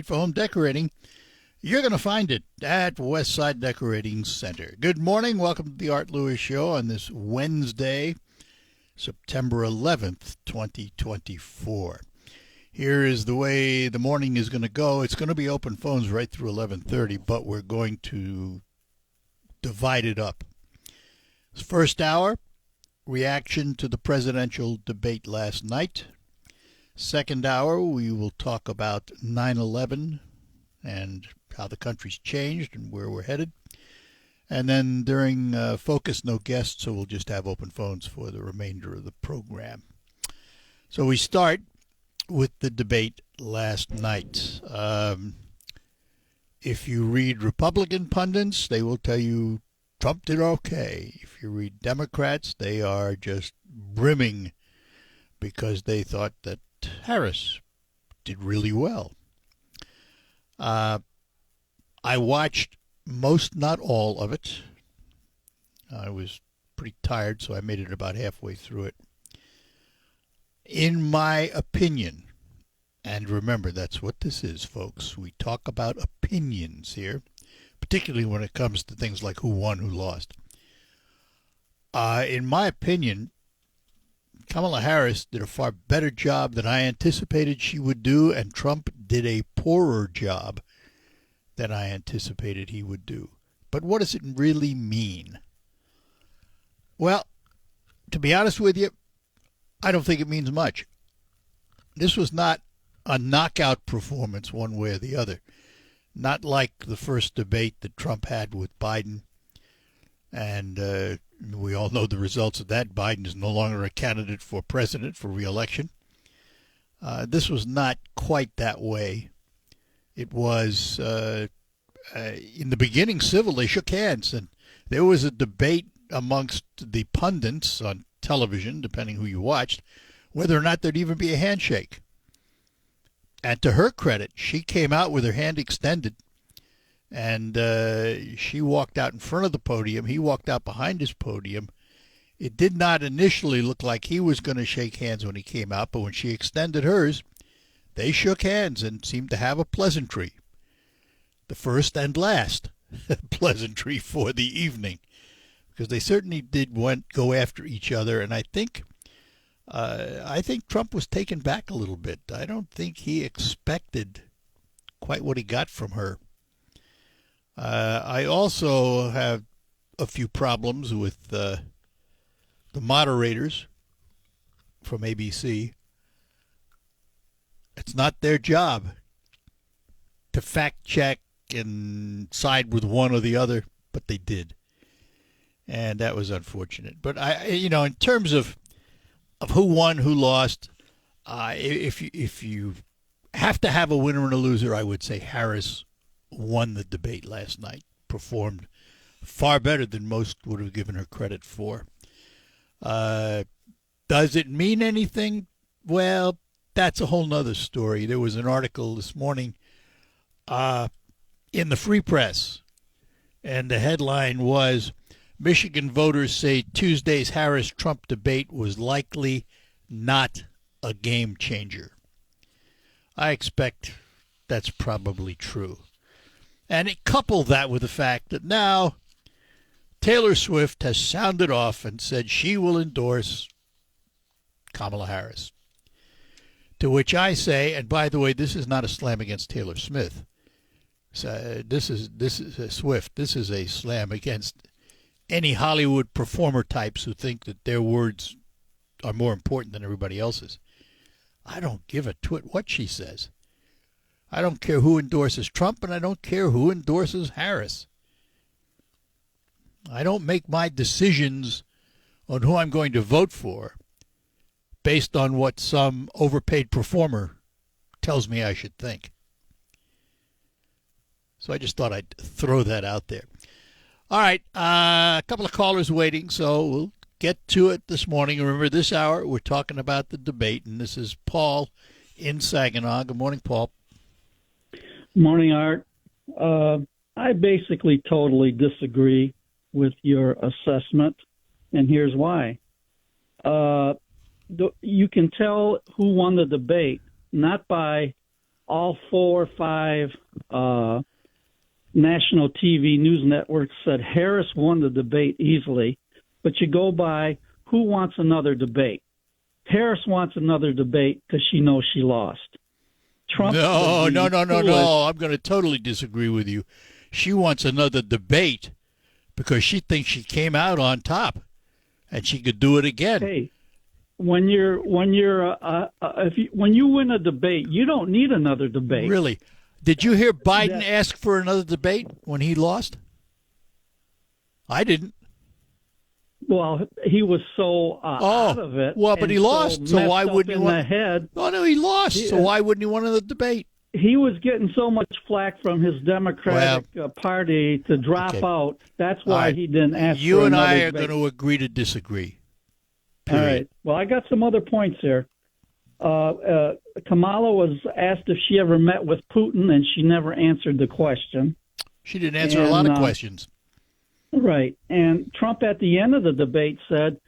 For home decorating, you're going to find it at Westside Decorating Center. Good morning. Welcome to the Art Lewis Show on this Wednesday, September 11th, 2024. Here is the way the morning is going to go. It's going to be open phones right through 11:30, but we're going to divide it up. First hour, reaction to the presidential debate last night. Second hour, we will talk about 9/11 and how the country's changed and where we're headed. And then during Focus, no guests, so we'll just have open phones for the remainder of the program. So we start with the debate last night. If you read Republican pundits, they will tell you Trump did okay. If you read Democrats, they are just brimming because they thought that Harris did really well. I watched most, not all of it. I was pretty tired, so I made it about halfway through it. In my opinion, and remember, that's what this is, folks. We talk about opinions here, particularly when it comes to things like who won, who lost. In my opinion, Kamala Harris did a far better job than I anticipated she would do, and Trump did a poorer job than I anticipated he would do. But what does it really mean? Well, to be honest with you, I don't think it means much. This was not a knockout performance one way or the other. Not like the first debate that Trump had with Biden. And we all know the results of that. Biden is no longer a candidate for president for re-election. This was not quite that way. It was, in the beginning, civil. They shook hands, and there was a debate amongst the pundits on television, depending who you watched, whether or not there'd even be a handshake. And to her credit, she came out with her hand extended, and she walked out in front of the podium. He walked out behind his podium. It did not initially look like he was going to shake hands when he came out, but when she extended hers, they shook hands and seemed to have a pleasantry. The first and last pleasantry for the evening, because they certainly did go after each other, and I think Trump was taken back a little bit. I don't think he expected quite what he got from her. I also have a few problems with the moderators from ABC. It's not their job to fact check and side with one or the other, but they did. And that was unfortunate. But in terms of who won, who lost, if you have to have a winner and a loser, I would say Harris won the debate last night, performed far better than most would have given her credit for. Does it mean anything? Well, that's a whole nother story. There was an article this morning in the Free Press, and the headline was, Michigan voters say Tuesday's Harris-Trump debate was likely not a game changer. I expect that's probably true. And couple that with the fact that now Taylor Swift has sounded off and said she will endorse Kamala Harris. To which I say, and by the way, this is not a slam against Taylor Smith. So this is a Swift. This is a slam against any Hollywood performer types who think that their words are more important than everybody else's. I don't give a twit what she says. I don't care who endorses Trump, and I don't care who endorses Harris. I don't make my decisions on who I'm going to vote for based on what some overpaid performer tells me I should think. So I just thought I'd throw that out there. All right, a couple of callers waiting, so we'll get to it this morning. Remember, this hour we're talking about the debate, and this is Paul in Saginaw. Good morning, Paul. Morning, Art. I basically totally disagree with your assessment, and here's why. You can tell who won the debate not by all 4 or 5 national TV news networks said Harris won the debate easily, but you go by who wants another debate. Harris wants another debate because she knows she lost. Trump. No. would be foolish. I'm going to totally disagree with you. She wants another debate because she thinks she came out on top, and she could do it again. Hey, when you win a debate, you don't need another debate. Really? Did you hear Biden ask for another debate when he lost? I didn't. Well, he was so out of it. Well, but and he lost, so messed why up wouldn't he in want? the head? Oh no, he lost, so why wouldn't he want another debate? He was getting so much flack from his Democratic Party to drop out. That's why right. he didn't ask You for and another I are debate. going to agree to disagree. All Period. right. Well, I got some other points here. Kamala was asked if she ever met with Putin, and she never answered the question. She didn't answer a lot of questions. Right. And Trump at the end of the debate said,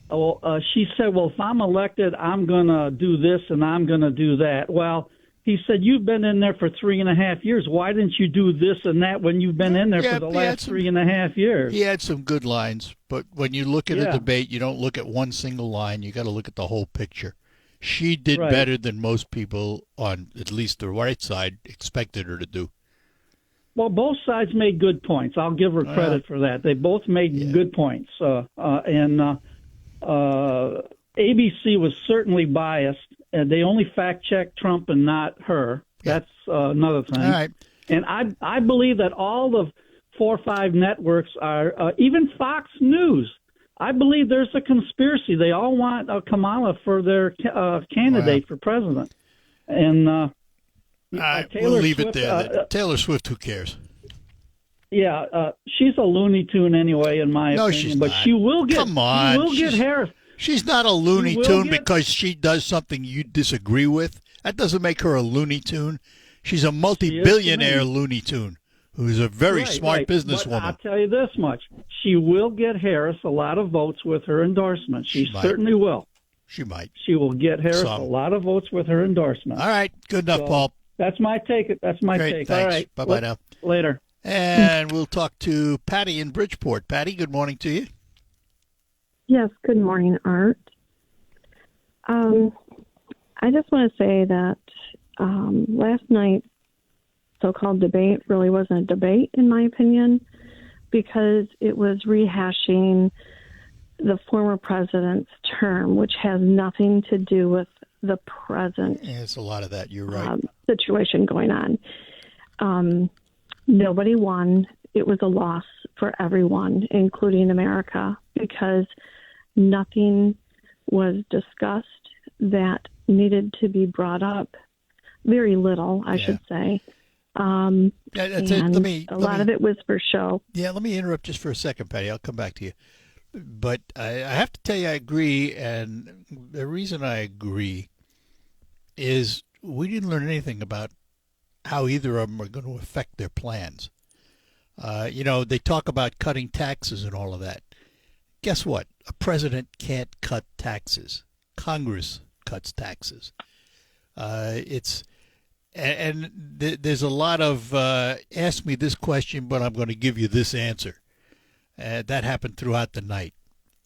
she said, well, if I'm elected, I'm going to do this and I'm going to do that. Well, he said, you've been in there for 3.5 years. Why didn't you do this and that when you've been in there for the last 3.5 years? He had some good lines, but when you look at a debate, you don't look at one single line. You got to look at the whole picture. She did better than most people on at least the right side expected her to do. Well, both sides made good points. I'll give her credit for that. They both made good points. ABC was certainly biased, and they only fact-checked Trump and not her. Yeah. That's another thing. All right. And I believe that all the 4 or 5 networks are, even Fox News, I believe there's a conspiracy. They all want Kamala for their candidate for president. And we'll leave it there. Taylor Swift, who cares? Yeah, she's a Looney Tune anyway, in my opinion. She's but not. she will get. Come on. She will get Harris. She's not a Looney Tune because she does something you disagree with. That doesn't make her a Looney Tune. She's a multi-billionaire Looney Tune who's a very smart businesswoman. But I'll tell you this much. She will get Harris a lot of votes with her endorsement. She certainly will. She might. She will get Harris a lot of votes with her endorsement. All right. Good enough, Paul. That's my take. That's my take. Thanks. All right. Bye-bye now. Later. And we'll talk to Patty in Bridgeport. Patty, good morning to you. Yes, good morning, Art. I just want to say that last night's so-called debate really wasn't a debate, in my opinion, because it was rehashing the former president's term, which has nothing to do with the present it's a lot of that. You're right. Situation going on. Nobody won. It was a loss for everyone, including America, because nothing was discussed that needed to be brought up. Very little, I should say. That's it. A lot of it was for show. Yeah, let me interrupt just for a second, Patty. I'll come back to you. But I have to tell you I agree, and the reason I agree is we didn't learn anything about how either of them are going to affect their plans. They talk about cutting taxes and all of that. Guess what? A president can't cut taxes. Congress cuts taxes. There's a lot of ask me this question, but I'm going to give you this answer. That happened throughout the night.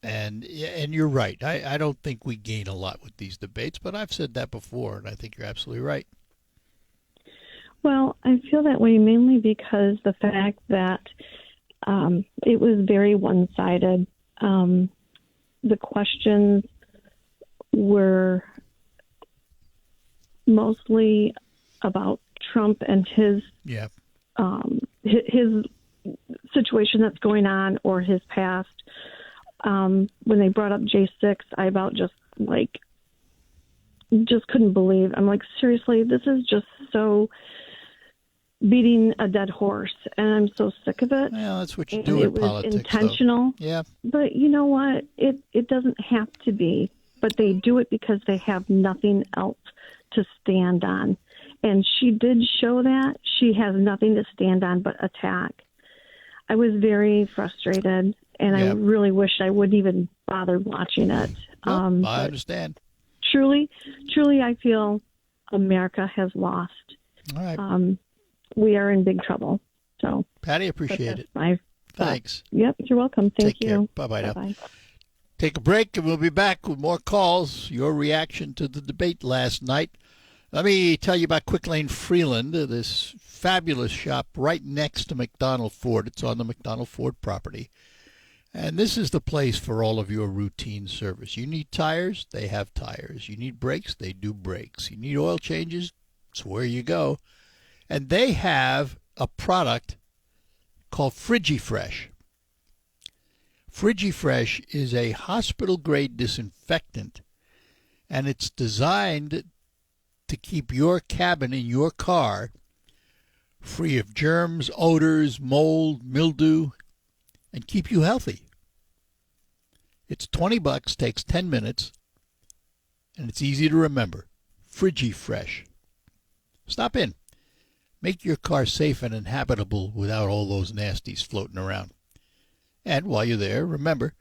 And you're right. I don't think we gain a lot with these debates, but I've said that before, and I think you're absolutely right. Well, I feel that way mainly because the fact that it was very one-sided. The questions were mostly about Trump and his situation that's going on or his past. When they brought up J6, I about just couldn't believe. I'm like, seriously, this is just so beating a dead horse, and I'm so sick of it. Well, that's what you do in politics. It was intentional. Though. Yeah. But you know what? It doesn't have to be. But they do it because they have nothing else to stand on. And she did show that. She has nothing to stand on but attack. I was very frustrated, and I really wished I wouldn't even bother watching it. I understand. Truly, I feel America has lost. All right. We are in big trouble. So, Patty, appreciate it. Thanks. Yep, you're welcome. Thank you. Care. Bye-bye now. Bye-bye. Take a break, and we'll be back with more calls. Your reaction to the debate last night. Let me tell you about Quick Lane Freeland, this fabulous shop right next to McDonald Ford. It's on the McDonald Ford property. And this is the place for all of your routine service. You need tires? They have tires. You need brakes? They do brakes. You need oil changes? It's where you go. And they have a product called FrigiFresh. FrigiFresh is a hospital-grade disinfectant, and it's designed to keep your cabin in your car free of germs, odors, mold, mildew, and keep you healthy. It's $20, takes 10 minutes, and it's easy to remember. FrigiFresh. Stop in. Make your car safe and inhabitable without all those nasties floating around. And while you're there, remember,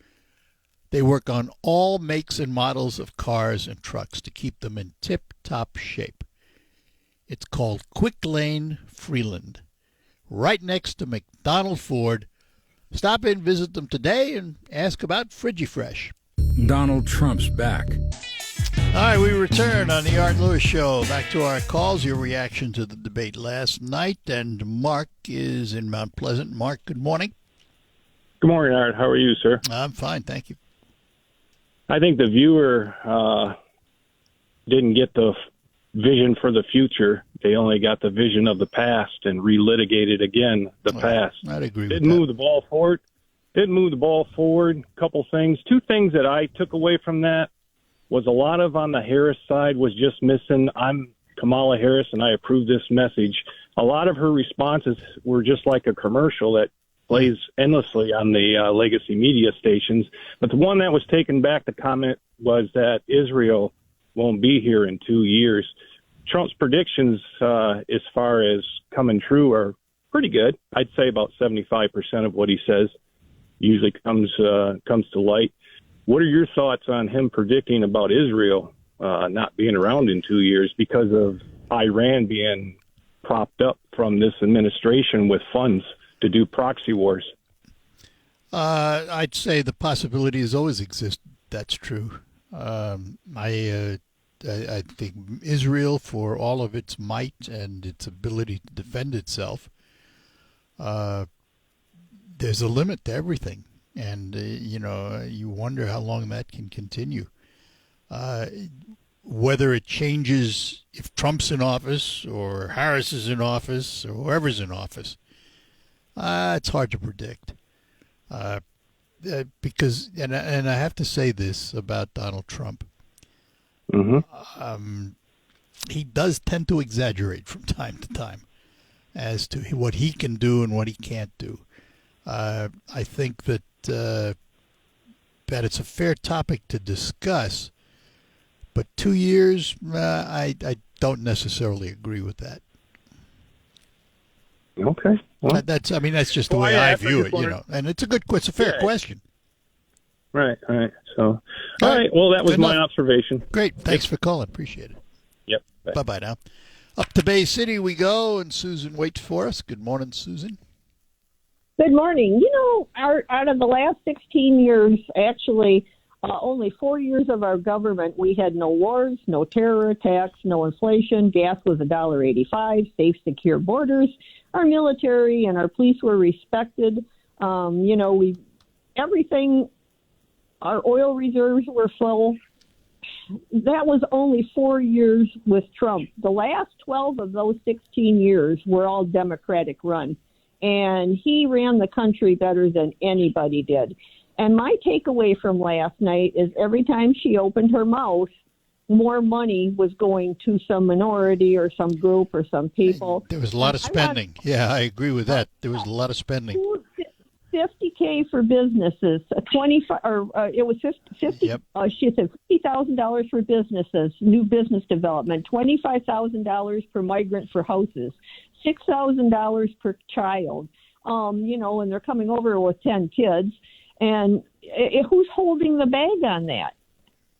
they work on all makes and models of cars and trucks to keep them in tip-top shape. It's called Quick Lane Freeland, right next to McDonald Ford. Stop in, visit them today, and ask about FrigiFresh. Donald Trump's back. All right, we return on the Art Lewis Show. Back to our calls, your reaction to the debate last night. And Mark is in Mount Pleasant. Mark, good morning. Good morning, Art. How are you, sir? I'm fine, thank you. I think the viewer didn't get the vision for the future. They only got the vision of the past and relitigated again the past. I'd agree with that. Didn't move the ball forward. Couple things. Two things that I took away from that was a lot of on the Harris side was just missing. I'm Kamala Harris, and I approve this message. A lot of her responses were just like a commercial that plays endlessly on the legacy media stations. But the one that was taken back, the comment was that Israel won't be here in 2 years. Trump's predictions as far as coming true are pretty good. I'd say about 75% of what he says usually comes to light. What are your thoughts on him predicting about Israel not being around in 2 years because of Iran being propped up from this administration with funds to do proxy wars? I'd say the possibility has always existed. That's true. I think Israel, for all of its might and its ability to defend itself, there's a limit to everything. And, you wonder how long that can continue. Whether it changes if Trump's in office or Harris is in office or whoever's in office, it's hard to predict. Because, and I have to say this about Donald Trump. Mm-hmm. He does tend to exaggerate from time to time as to what he can do and what he can't do. I think that it's a fair topic to discuss, but 2 years, I don't necessarily agree with that. Okay. Well, that's just the way I view it, and it's a fair question. Right. So, all right. Well, that was my observation. Great. Thanks for calling. Appreciate it. Yep. Bye-bye now. Up to Bay City we go, and Susan waits for us. Good morning, Susan. Good morning. Out of the last 16 years, actually, only 4 years of our government, we had no wars, no terror attacks, no inflation. Gas was $1.85, safe, secure borders. Our military and our police were respected. Everything, our oil reserves were full. That was only 4 years with Trump. The last 12 of those 16 years were all Democratic run. And he ran the country better than anybody did. And my takeaway from last night is every time she opened her mouth, more money was going to some minority or some group or some people. There was a lot of spending. I agree with that. There was a lot of spending. $50K for businesses, 25, or it was 50. Yep. She said $50,000 for businesses, new business development, $25,000 per migrant for houses, $6,000 per child. And they're coming over with 10 kids, and who's holding the bag on that?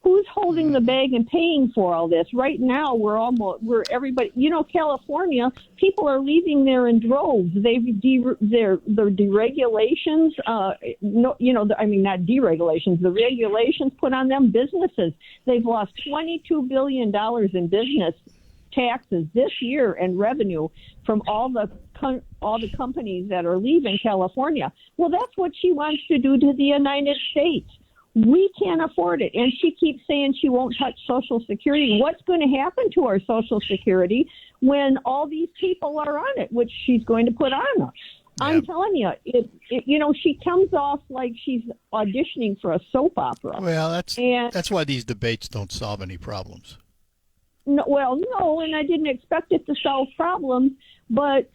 who's holding the bag and paying for all this? Right now, we're everybody. California, people are leaving there in droves. Their deregulations. Not deregulations. The regulations put on them businesses. They've lost $22 billion in business taxes this year and revenue from all the companies that are leaving California. Well, that's what she wants to do to the United States. We can't afford it. And she keeps saying she won't touch Social Security. What's going to happen to our Social Security when all these people are on it, which she's going to put on us? Yeah. I'm telling you, she comes off like she's auditioning for a soap opera. Well, that's why these debates don't solve any problems. No, and I didn't expect it to solve problems, but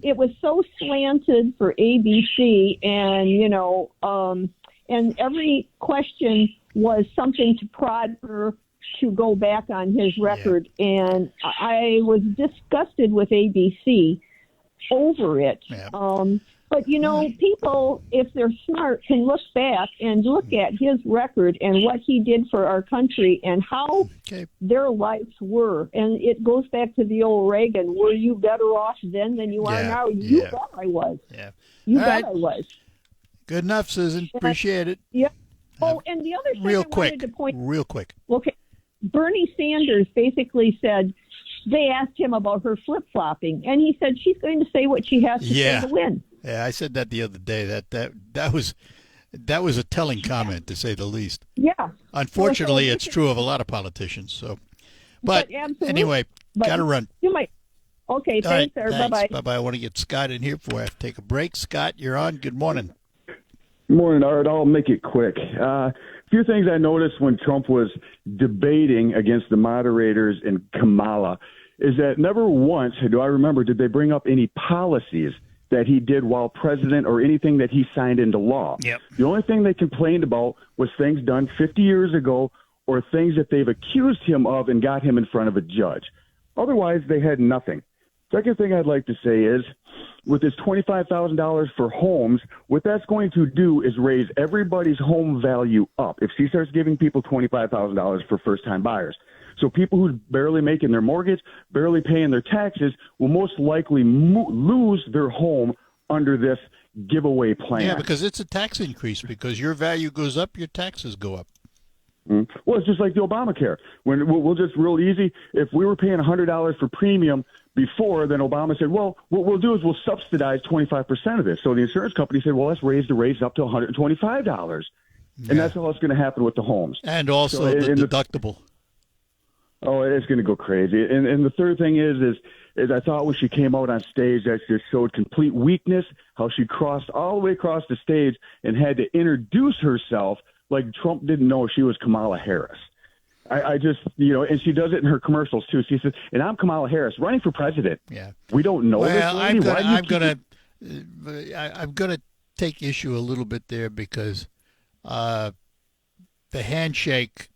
it was so slanted for ABC, and and every question was something to prod her to go back on his record, and I was disgusted with ABC over it. Yeah. But, people, if they're smart, can look back and look at his record and what he did for our country and how their lives were. And it goes back to the old Reagan, were you better off then than you are now? You bet I was. Yeah. You bet I was. Good enough, Susan. Appreciate it. Yeah. Oh, and the other thing wanted to point... Real quick. Okay. Bernie Sanders basically said... They asked him about her flip-flopping, and he said she's going to say what she has to say to win. Yeah, I said that the other day. That was a telling comment, to say the least. Yeah. Unfortunately, it's true of a lot of politicians. So, but anyway, got to run. You might. Okay, thanks, sir. Bye-bye. Bye-bye. I want to get Scott in here before I have to take a break. Scott, you're on. Good morning. Good morning, Art. I'll make it quick. A few things I noticed when Trump was debating against the moderators and Kamala is that never once do I remember did they bring up any policies that he did while president or anything that he signed into law. Yep. The only thing they complained about was things done 50 years ago or things that they've accused him of and got him in front of a judge. Otherwise, they had nothing. Second thing I'd like to say is, with this $25,000 for homes, what that's going to do is raise everybody's home value up. If she starts giving people $25,000 for first-time buyers. So people who's barely making their mortgage, barely paying their taxes, will most likely lose their home under this giveaway plan. Yeah, because it's a tax increase. Because your value goes up, your taxes go up. Mm-hmm. Well, it's just like the Obamacare. When we'll just real easy. If we were paying $100 for premium before, then Obama said, well, what we'll do is we'll subsidize 25% of this. So the insurance company said, well, let's raise the rates up to $125. Yeah. And that's all that's going to happen with the homes. And also the deductible. Oh, it's going to go crazy. And the third thing is I thought when she came out on stage, that just showed complete weakness, how she crossed all the way across the stage and had to introduce herself like Trump didn't know she was Kamala Harris. I just, and she does it in her commercials too. She says, and I'm Kamala Harris running for president. Yeah. We don't know this lady. I'm gonna take issue a little bit there because the handshake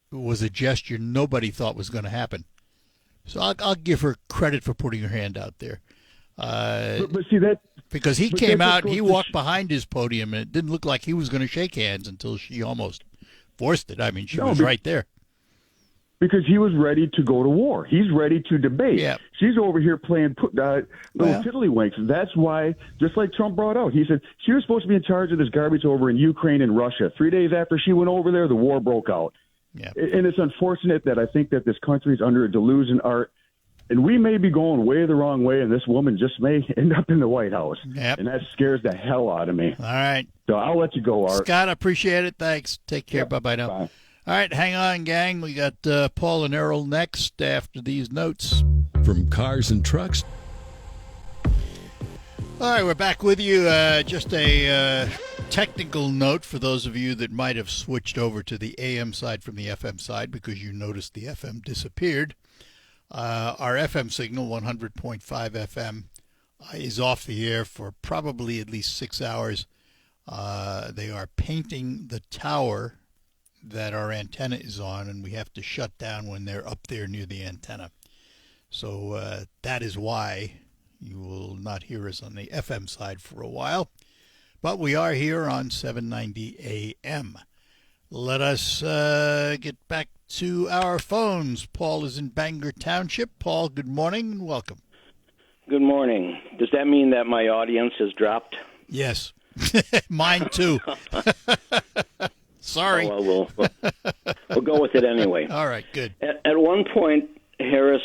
was a gesture nobody thought was going to happen. So I'll give her credit for putting her hand out there. But see that because he came out and he walked behind his podium and it didn't look like he was going to shake hands until she almost forced it. I mean, she was right there. Because he was ready to go to war. He's ready to debate. Yeah. She's over here playing little tiddlywinks. That's why, just like Trump brought out, he said she was supposed to be in charge of this garbage over in Ukraine and Russia. 3 days after she went over there, the war broke out. Yeah. And it's unfortunate that I think that this country is under a delusion, Art, and we may be going way the wrong way, and this woman just may end up in the White House. Yep. And that scares the hell out of me. All right. So I'll let you go, Art. Scott, I appreciate it. Thanks. Take care. Yep. Bye-bye now. Bye. All right, hang on, gang. We got Paul and Errol next after these notes. From Cars and Trucks. All right, we're back with you. Just a technical note for those of you that might have switched over to the AM side from the FM side because you noticed the FM disappeared. Our FM signal, 100.5 FM, is off the air for probably at least 6 hours. They are painting the tower that our antenna is on, and we have to shut down when they're up there near the antenna. So that is why you will not hear us on the FM side for a while. But we are here on 790 AM. Let us get back to our phones. Paul is in Bangor Township. Paul, good morning and welcome. Good morning. Does that mean that my audience has dropped? Yes. Mine too. Sorry. Oh, well, we'll go with it anyway. All right, good. At one point, Harris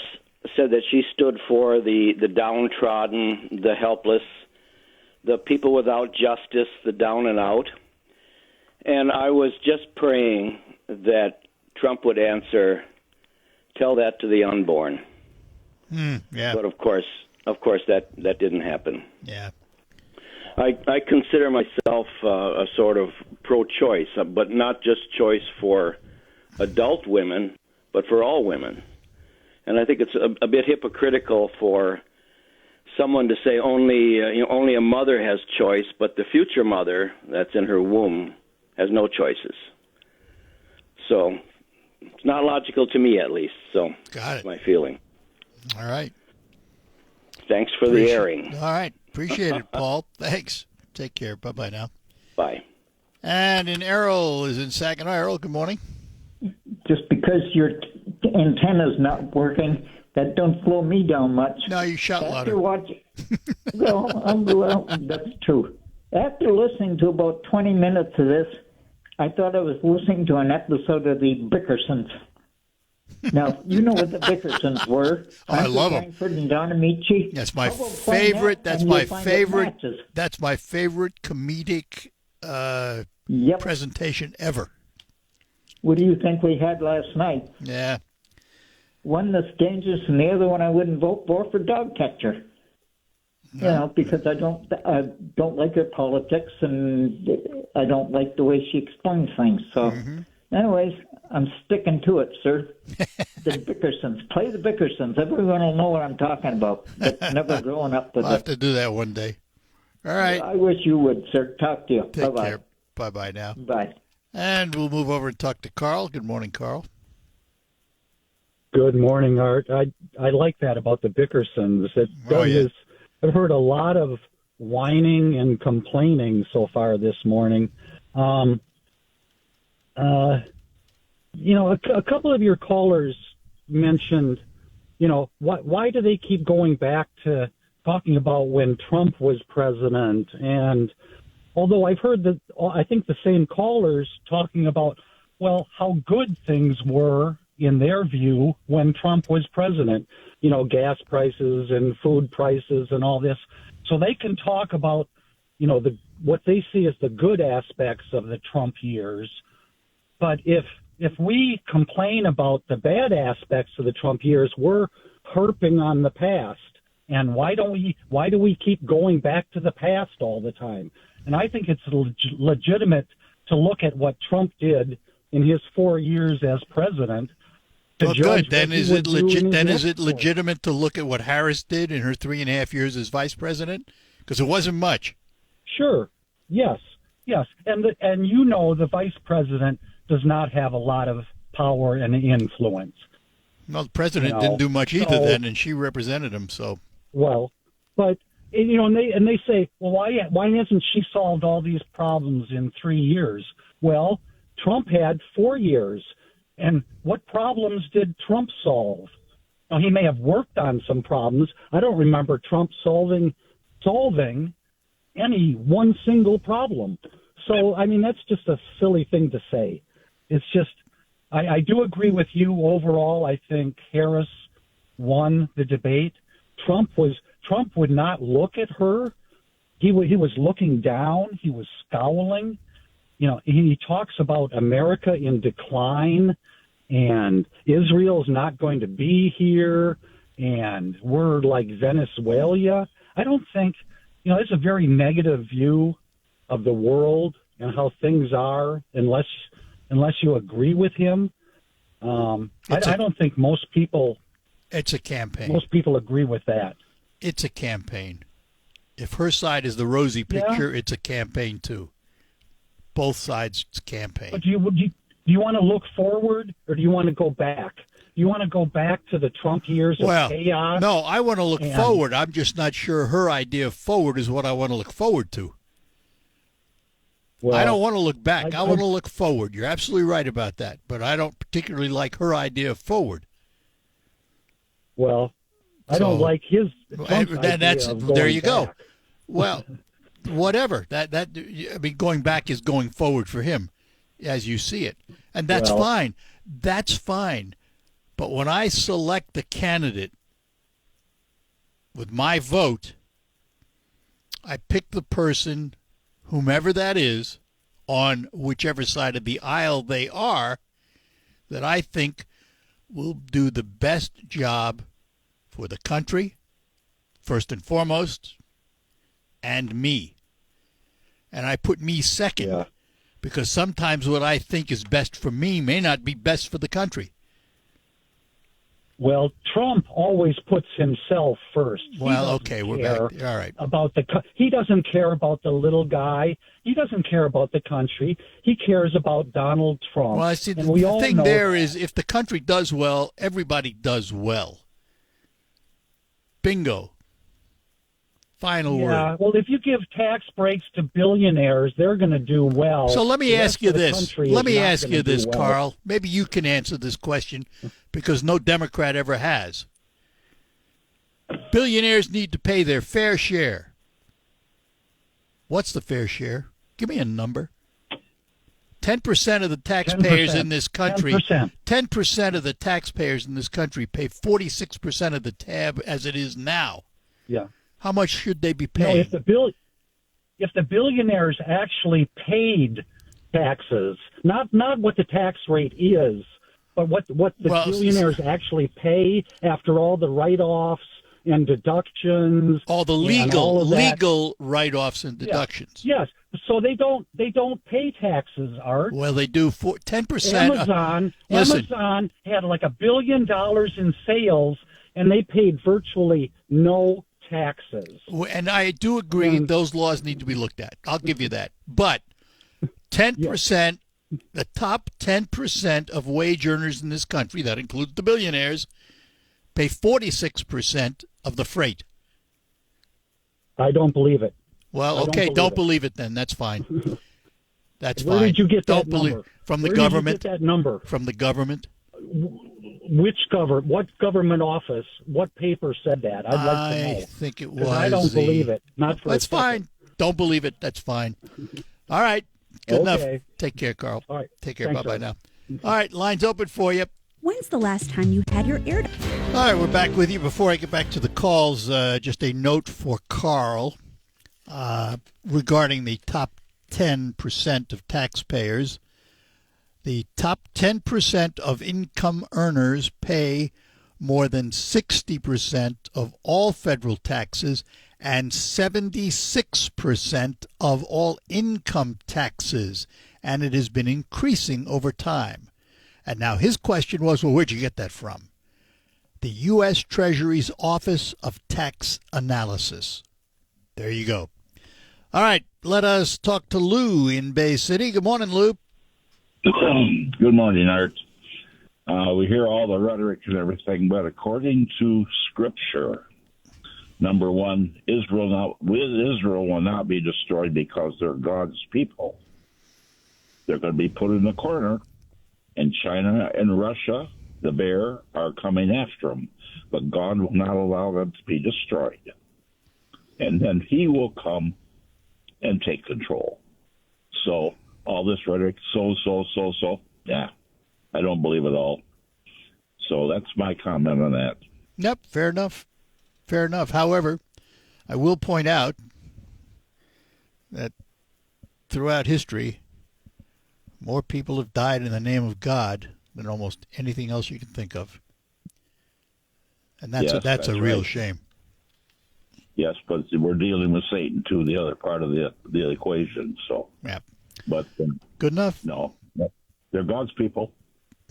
said that she stood for the downtrodden, the helpless, the people without justice, the down and out. And I was just praying that Trump would answer, tell that to the unborn. Yeah. But of course that didn't happen. Yeah. I consider myself a sort of pro-choice, but not just choice for adult women, but for all women. And I think it's a bit hypocritical for someone to say only a mother has choice, but the future mother that's in her womb has no choices. So it's not logical to me, at least. So Got it. That's my feeling. All right. Thanks for the airing. All right. Appreciate it, Paul. Thanks. Take care. Bye-bye now. Bye. And Errol is in Saginaw. Errol, good morning. Just because your antenna's not working, that don't slow me down much. No, you shout louder. Well, that's true. After listening to about 20 minutes of this, I thought I was listening to an episode of the Bickersons. Now, you know what the Bickersons were. Oh, I love them. Langford and Don Amici. That's my favorite. That's my favorite. Matches? That's my favorite comedic presentation ever. What do you think we had last night? Yeah. One that's dangerous, and the other one I wouldn't vote for dog catcher. You know, because I don't like her politics, and I don't like the way she explains things. So, anyways, I'm sticking to it, sir. The Bickersons. Play the Bickersons. Everyone will know what I'm talking about. But never growing up with I'll have to do that one day. All right. I wish you would, sir. Talk to you. Take Bye-bye. care. Bye-bye now. Bye. And we'll move over and talk to Carl. Good morning, Carl. Good morning, Art. I like that about the Bickersons. I've heard a lot of whining and complaining so far this morning. A couple of your callers mentioned, why do they keep going back to talking about when Trump was president? And although I've heard that, I think the same callers talking about, how good things were in their view when Trump was president, gas prices and food prices and all this. So they can talk about, what they see as the good aspects of the Trump years. But if we complain about the bad aspects of the Trump years, we're harping on the past. And why do we keep going back to the past all the time? And I think it's legitimate to look at what Trump did in his 4 years as president. Well, good. Then is it legitimate to look at what Harris did in her 3.5 years as vice president? Because it wasn't much. Sure. Yes. And the vice president does not have a lot of power and influence. Well, the president didn't do much either then, and she represented him. So. Well, but and they say, well, why hasn't she solved all these problems in 3 years? Well, Trump had 4 years. And what problems did Trump solve? Now, he may have worked on some problems. I don't remember Trump solving any one single problem. So, that's just a silly thing to say. It's just, I do agree with you overall. I think Harris won the debate. Trump would not look at her. He was looking down. He was scowling. He talks about America in decline and Israel's not going to be here and we're like Venezuela. I don't think, it's a very negative view of the world and how things are unless you agree with him. I don't think most people. It's a campaign. Most people agree with that. It's a campaign. If her side is the rosy picture, it's a campaign too. Both sides, it's a campaign. But do you want to look forward or do you want to go back? Do you want to go back to the Trump years of chaos? No, I want to look forward. I'm just not sure her idea of forward is what I want to look forward to. Well, I don't want to look back. I want to I- look forward. You're absolutely right about that. But I don't particularly like her idea of forward. Well, I don't So- like his. Trump's That's idea of there. going You go. back. Well, whatever. I mean, going back is going forward for him, as you see it, and that's Well- fine. That's fine. But when I select the candidate with my vote, I pick the person, whomever that is, on whichever side of the aisle they are, that I think will do the best job for the country, first and foremost, and me. And I put me second Yeah. because sometimes what I think is best for me may not be best for the country. Well, Trump always puts himself first. He Well, doesn't okay, we're care back. All right. About he doesn't care about the little guy. He doesn't care about the country. He cares about Donald Trump. Well, I see. and we The all thing know there that. is, if the country does well, everybody does well. Bingo. Final Yeah, word. well, if you give tax breaks to billionaires, they're going to do well. So let me The ask rest you of the this. country Let is me not ask gonna you do this, well. Carl. Maybe you can answer this question because no Democrat ever has. Billionaires need to pay their fair share. What's the fair share? Give me a number. 10% of the taxpayers 10%. in this country, 10%. 10% of the taxpayers in this country pay 46% of the tab as it is now. Yeah. How much should they be No, paying? if the billionaires actually paid taxes, not what the tax rate is, but what the Well, billionaires actually pay after all the write-offs and deductions, all the and all of that. legal write-offs and deductions. Yes, so they don't pay taxes, Art. Well, they do 10%. Listen. Amazon had like $1 billion in sales, and they paid virtually no taxes. And I do agree those laws need to be looked at. I'll give you that. But 10%, the top 10% of wage earners in this country, that includes the billionaires, pay 46% of the freight. I don't believe it. Well, I okay, don't don't believe believe it then. That's fine. That's Where fine. did you get don't that believe number? from the Where did you government. get that number? From the government. Which what government office? What paper said that? I'd like to know. I think it 'Cause was. I don't believe it. Not for That's a second. fine. Don't believe it. That's fine. All right. Good enough. Okay. Take care, Carl. All right. Take care. Thanks, Bye-bye Art. now. All right. Line's open for you. When's the last time you had your ear? All right. We're back with you. Before I get back to the calls, just a note for Carl regarding the top 10% of taxpayers. The top 10% of income earners pay more than 60% of all federal taxes and 76% of all income taxes, and it has been increasing over time. And now his question was, well, where'd you get that from? The U.S. Treasury's Office of Tax Analysis. There you go. All right, let us talk to Lou in Bay City. Good morning, Lou. Good morning, Art. We hear all the rhetoric and everything, but according to Scripture, number one, Israel will not be destroyed because they're God's people. They're going to be put in the corner, and China and Russia, the bear, are coming after them. But God will not allow them to be destroyed. And then he will come and take control. So all this rhetoric, so, yeah, I don't believe it all. So that's my comment on that. Yep, fair enough. Fair enough. However, I will point out that throughout history, more people have died in the name of God than almost anything else you can think of. And that's Yes, that's a that's real right. shame. Yes, but we're dealing with Satan, too, the other part of the equation. So, yeah. But good enough. No, they're God's people.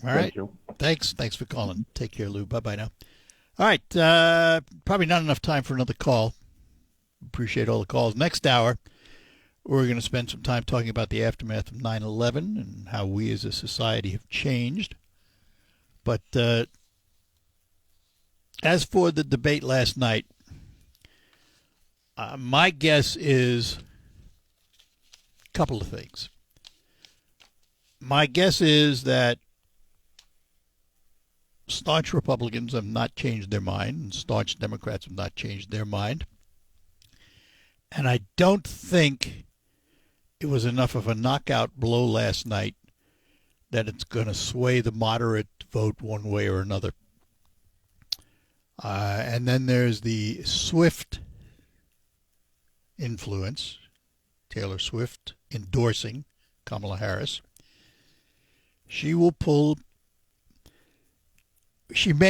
All right. Thank you. Thanks for calling. Take care, Lou. Bye-bye now. All right. Probably not enough time for another call. Appreciate all the calls. Next hour, we're going to spend some time talking about the aftermath of 9/11 and how we as a society have changed. But as for the debate last night, my guess is couple of things. My guess is that staunch Republicans have not changed their mind, and staunch Democrats have not changed their mind. And I don't think it was enough of a knockout blow last night that it's going to sway the moderate vote one way or another. And then there's the Swift influence, Taylor Swift endorsing Kamala Harris. She may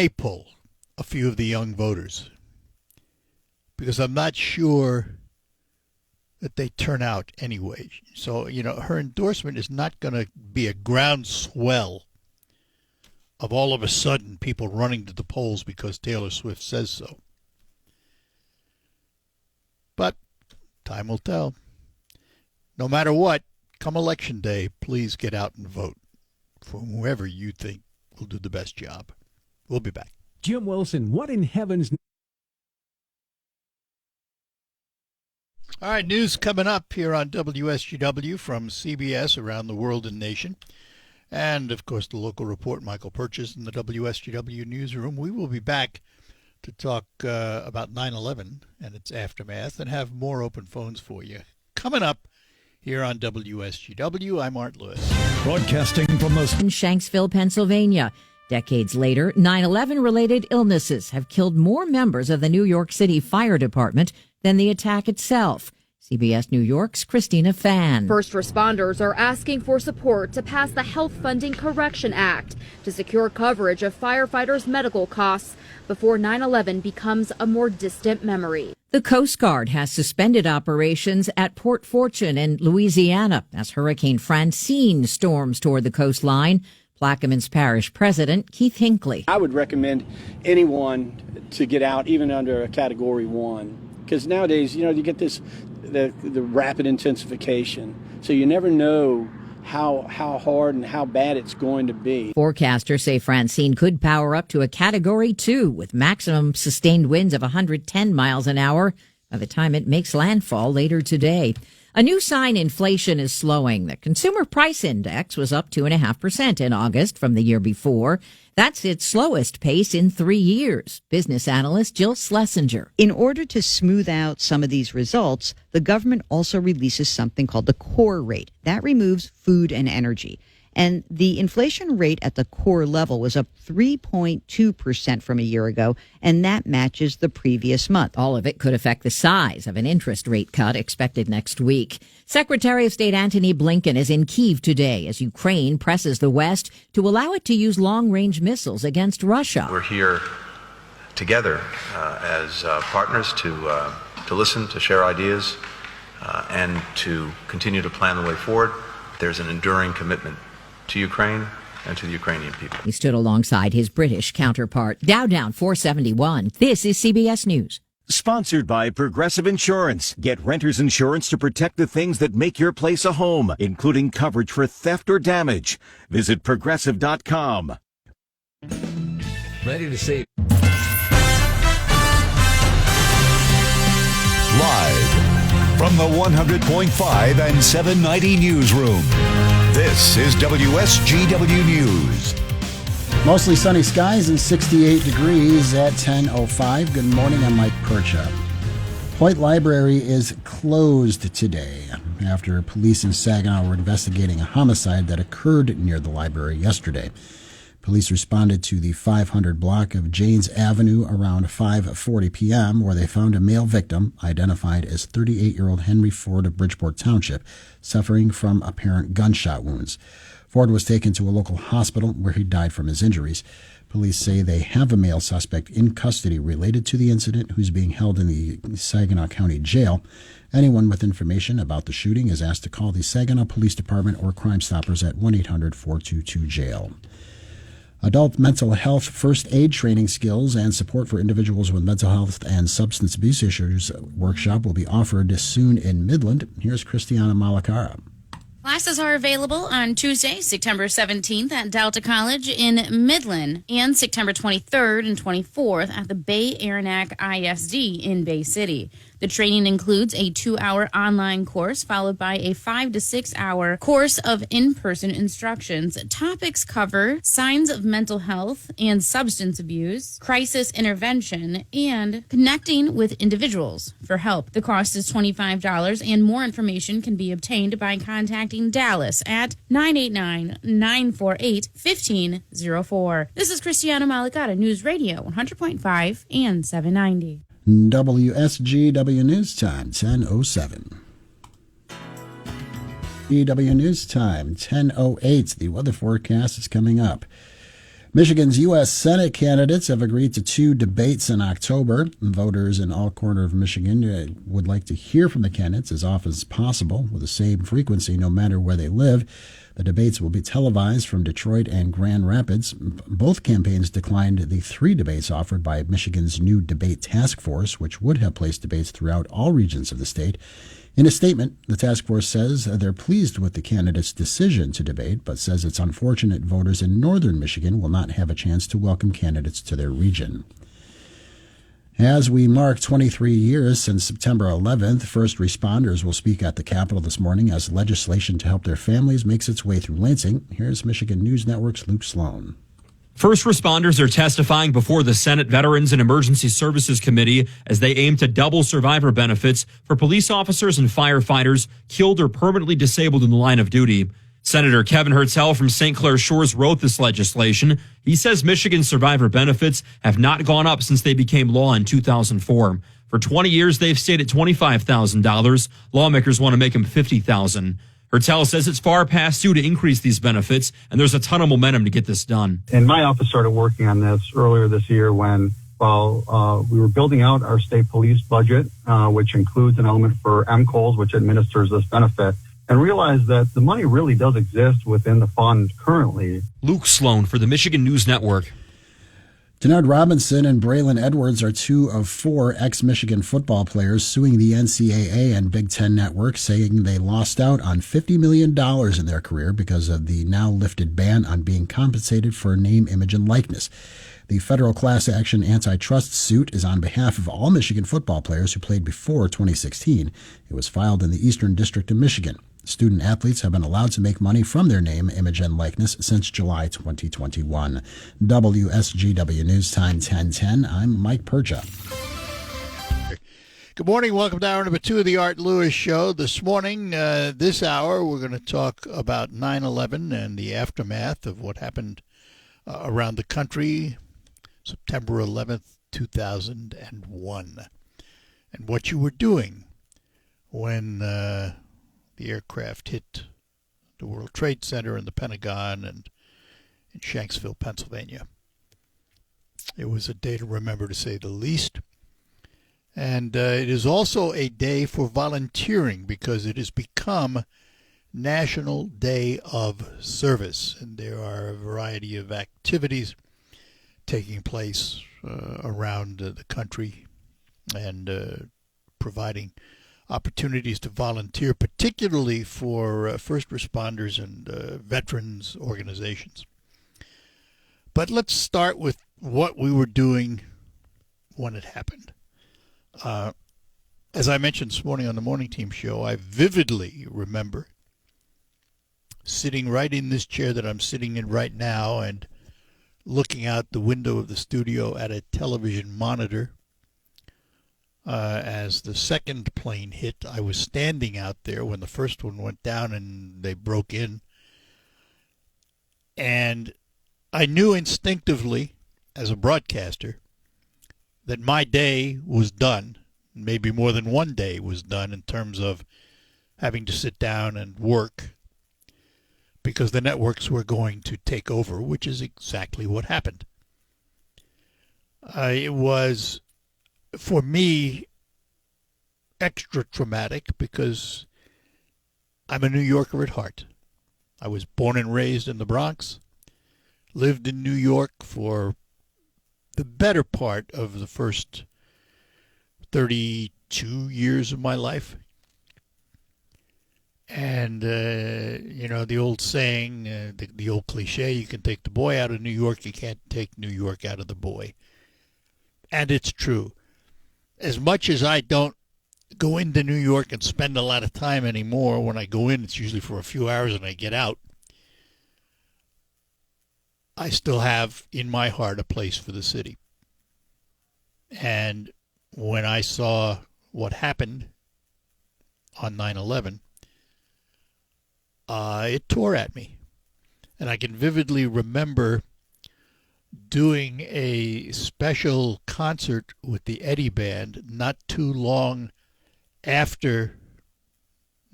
pull a few of the young voters, because I'm not sure that they turn out anyway. So, her endorsement is not going to be a groundswell of all of a sudden people running to the polls because Taylor Swift says so. But time will tell. No matter what, come Election Day, please get out and vote for whoever you think will do the best job. We'll be back. Jim Wilson, what in heaven's... All right, news coming up here on WSGW from CBS around the world and nation. And, of course, the local report, Michael Purchase in the WSGW newsroom. We will be back to talk about 9/11 and its aftermath and have more open phones for you. Coming up here on WSGW, I'm Art Lewis. Broadcasting from the... In Shanksville, Pennsylvania. Decades later, 9/11-related illnesses have killed more members of the New York City Fire Department than the attack itself. CBS New York's Christina Fan. First responders are asking for support to pass the Health Funding Correction Act to secure coverage of firefighters' medical costs before 9/11 becomes a more distant memory. The Coast Guard has suspended operations at Port Fortune in Louisiana as Hurricane Francine storms toward the coastline. Plaquemines Parish President Keith Hinckley. I would recommend anyone to get out even under a Category 1, because nowadays, you get the rapid intensification, so you never know how hard and how bad it's going to be. Forecasters say Francine could power up to a Category 2 with maximum sustained winds of 110 miles an hour by the time it makes landfall later today. A new sign inflation is slowing. The Consumer Price Index was up 2.5% in August from the year before. That's its slowest pace in 3 years. Business analyst Jill Schlesinger. In order to smooth out some of these results, the government also releases something called the core rate. That removes food and energy. And the inflation rate at the core level was up 3.2% from a year ago, and that matches the previous month. All of it could affect the size of an interest rate cut expected next week. Secretary of State Antony Blinken is in Kyiv today as Ukraine presses the West to allow it to use long-range missiles against Russia. We're here together as partners to listen, to share ideas, and to continue to plan the way forward. There's an enduring commitment to Ukraine and to the Ukrainian people. He stood alongside his British counterpart. Dow down 471. This is CBS News. Sponsored by Progressive Insurance. Get renter's insurance to protect the things that make your place a home, including coverage for theft or damage. Visit Progressive.com. Ready to say... Live from the 100.5 and 790 newsroom. This is WSGW News. Mostly sunny skies and 68 degrees at 10:05. Good morning, I'm Mike Percha. Hoyt Library is closed today after police in Saginaw were investigating a homicide that occurred near the library yesterday. Police responded to the 500 block of Janes Avenue around 5:40 p.m., where they found a male victim identified as 38-year-old Henry Ford of Bridgeport Township, suffering from apparent gunshot wounds. Ford was taken to a local hospital where he died from his injuries. Police say they have a male suspect in custody related to the incident who's being held in the Saginaw County Jail. Anyone with information about the shooting is asked to call the Saginaw Police Department or Crime Stoppers at 1-800-422-JAIL. Adult mental health first aid training skills and support for individuals with mental health and substance abuse issues workshop will be offered soon in Midland. Here's Christiana Malakara. Classes are available on Tuesday, September 17th at Delta College in Midland and September 23rd and 24th at the Bay Aranac ISD in Bay City. The training includes a 2-hour online course followed by a 5 to 6 hour course of in-person instructions. Topics cover signs of mental health and substance abuse, crisis intervention, and connecting with individuals for help. The cost is $25, and more information can be obtained by contacting Dallas at 989-948-1504. This is Christiana Malicata, News Radio 100.5 and 790. WSGW News Time, 10:07. EW News Time, 10:08. The weather forecast is coming up. Michigan's U.S. Senate candidates have agreed to 2 debates in October. Voters in all corners of Michigan would like to hear from the candidates as often as possible with the same frequency no matter where they live. The debates will be televised from Detroit and Grand Rapids. Both campaigns declined the 3 debates offered by Michigan's new debate task force, which would have placed debates throughout all regions of the state. In a statement, the task force says they're pleased with the candidates' decision to debate, but says it's unfortunate voters in northern Michigan will not have a chance to welcome candidates to their region. As we mark 23 years since September 11th, first responders will speak at the Capitol this morning as legislation to help their families makes its way through Lansing. Here's Michigan News Network's Luke Sloan. First responders are testifying before the Senate Veterans and Emergency Services Committee as they aim to double survivor benefits for police officers and firefighters killed or permanently disabled in the line of duty. Senator Kevin Hertel from St. Clair Shores wrote this legislation. He says Michigan's survivor benefits have not gone up since they became law in 2004. For 20 years, they've stayed at $25,000. Lawmakers want to make them $50,000. Hertel says it's far past due to increase these benefits, and there's a ton of momentum to get this done. And my office started working on this earlier this year when, we were building out our state police budget, which includes an element for MCOLS, which administers this benefit, and realized that the money really does exist within the fund currently. Luke Sloan for the Michigan News Network. Denard Robinson and Braylon Edwards are 2 of 4 ex-Michigan football players suing the NCAA and Big Ten Network, saying they lost out on $50 million in their career because of the now lifted ban on being compensated for name, image, and likeness. The federal class action antitrust suit is on behalf of all Michigan football players who played before 2016. It was filed in the Eastern District of Michigan. Student athletes have been allowed to make money from their name, image, and likeness since July 2021. WSGW News Time 10:10. I'm Mike Percha. Good morning. Welcome to hour number 2 of the Art Lewis Show. This morning, this hour, we're going to talk about 9/11 and the aftermath of what happened around the country September 11th, 2001, and what you were doing when the aircraft hit the World Trade Center and the Pentagon and in Shanksville, Pennsylvania. It was a day to remember, to say the least. And it is also a day for volunteering because it has become National Day of Service. And there are a variety of activities taking place around the country and providing opportunities to volunteer, particularly for first responders and veterans organizations. But let's start with what we were doing when it happened. As I mentioned this morning on the Morning Team Show, I vividly remember sitting right in this chair that I'm sitting in right now and looking out the window of the studio at a television monitor. As the second plane hit, I was standing out there when the first one went down and they broke in. And I knew instinctively, as a broadcaster, that my day was done. Maybe more than one day was done in terms of having to sit down and work because the networks were going to take over, which is exactly what happened. It was, for me, extra traumatic because I'm a New Yorker at heart. I was born and raised in the Bronx, lived in New York for the better part of the first 32 years of my life. And, the old saying, the old cliche, you can take the boy out of New York, you can't take New York out of the boy. And it's true. As much as I don't go into New York and spend a lot of time anymore. When I go in, it's usually for a few hours and I get out. I still have in my heart a place for the city. And when I saw what happened on 9/11, it tore at me. And I can vividly remember doing a special concert with the Eddie Band not too long after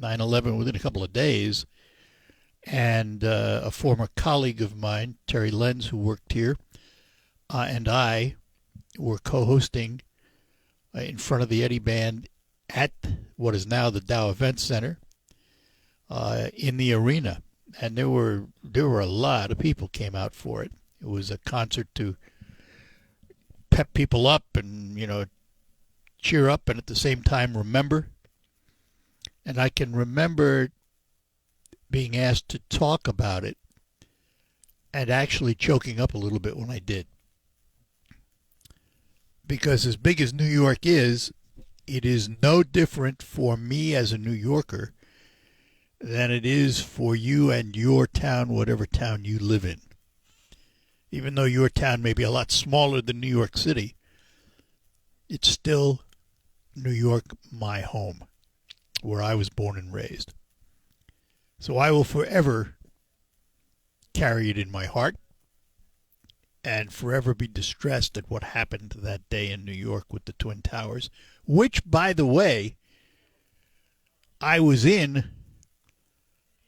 9/11, within a couple of days. And a former colleague of mine, Terry Lenz, who worked here, and I were co-hosting in front of the Eddie Band at what is now the Dow Event Center in the arena. And there were a lot of people came out for it. It was a concert to pep people up and, cheer up and at the same time remember. And I can remember being asked to talk about it and actually choking up a little bit when I did. Because as big as New York is, it is no different for me as a New Yorker than it is for you and your town, whatever town you live in. Even though your town may be a lot smaller than New York City, it's still New York, my home, where I was born and raised. So I will forever carry it in my heart and forever be distressed at what happened that day in New York with the Twin Towers, which, by the way, I was in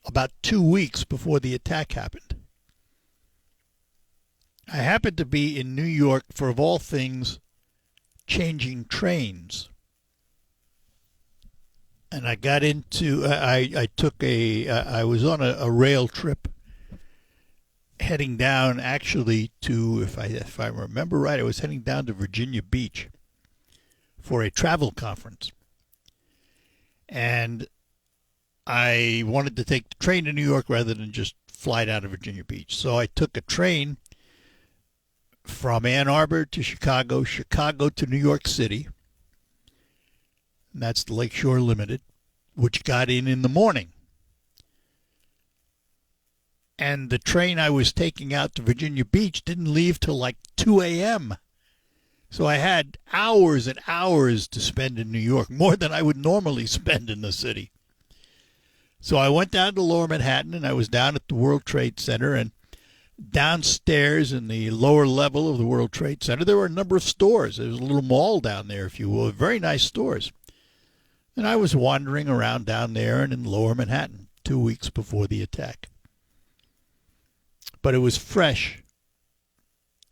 about 2 weeks before the attack happened. I happened to be in New York for, of all things, changing trains. And I got into, I was on a rail trip heading down actually to, if I remember right, I was heading down to Virginia Beach for a travel conference. And I wanted to take the train to New York rather than just fly down to Virginia Beach. So I took a train from Ann Arbor to Chicago, Chicago to New York City. And that's the Lakeshore Limited, which got in the morning. And the train I was taking out to Virginia Beach didn't leave till like 2 a.m. So I had hours and hours to spend in New York, more than I would normally spend in the city. So I went down to Lower Manhattan, and I was down at the World Trade Center, and downstairs in the lower level of the World Trade Center, there were a number of stores. There was a little mall down there, if you will, very nice stores. And I was wandering around down there and in Lower Manhattan 2 weeks before the attack. But it was fresh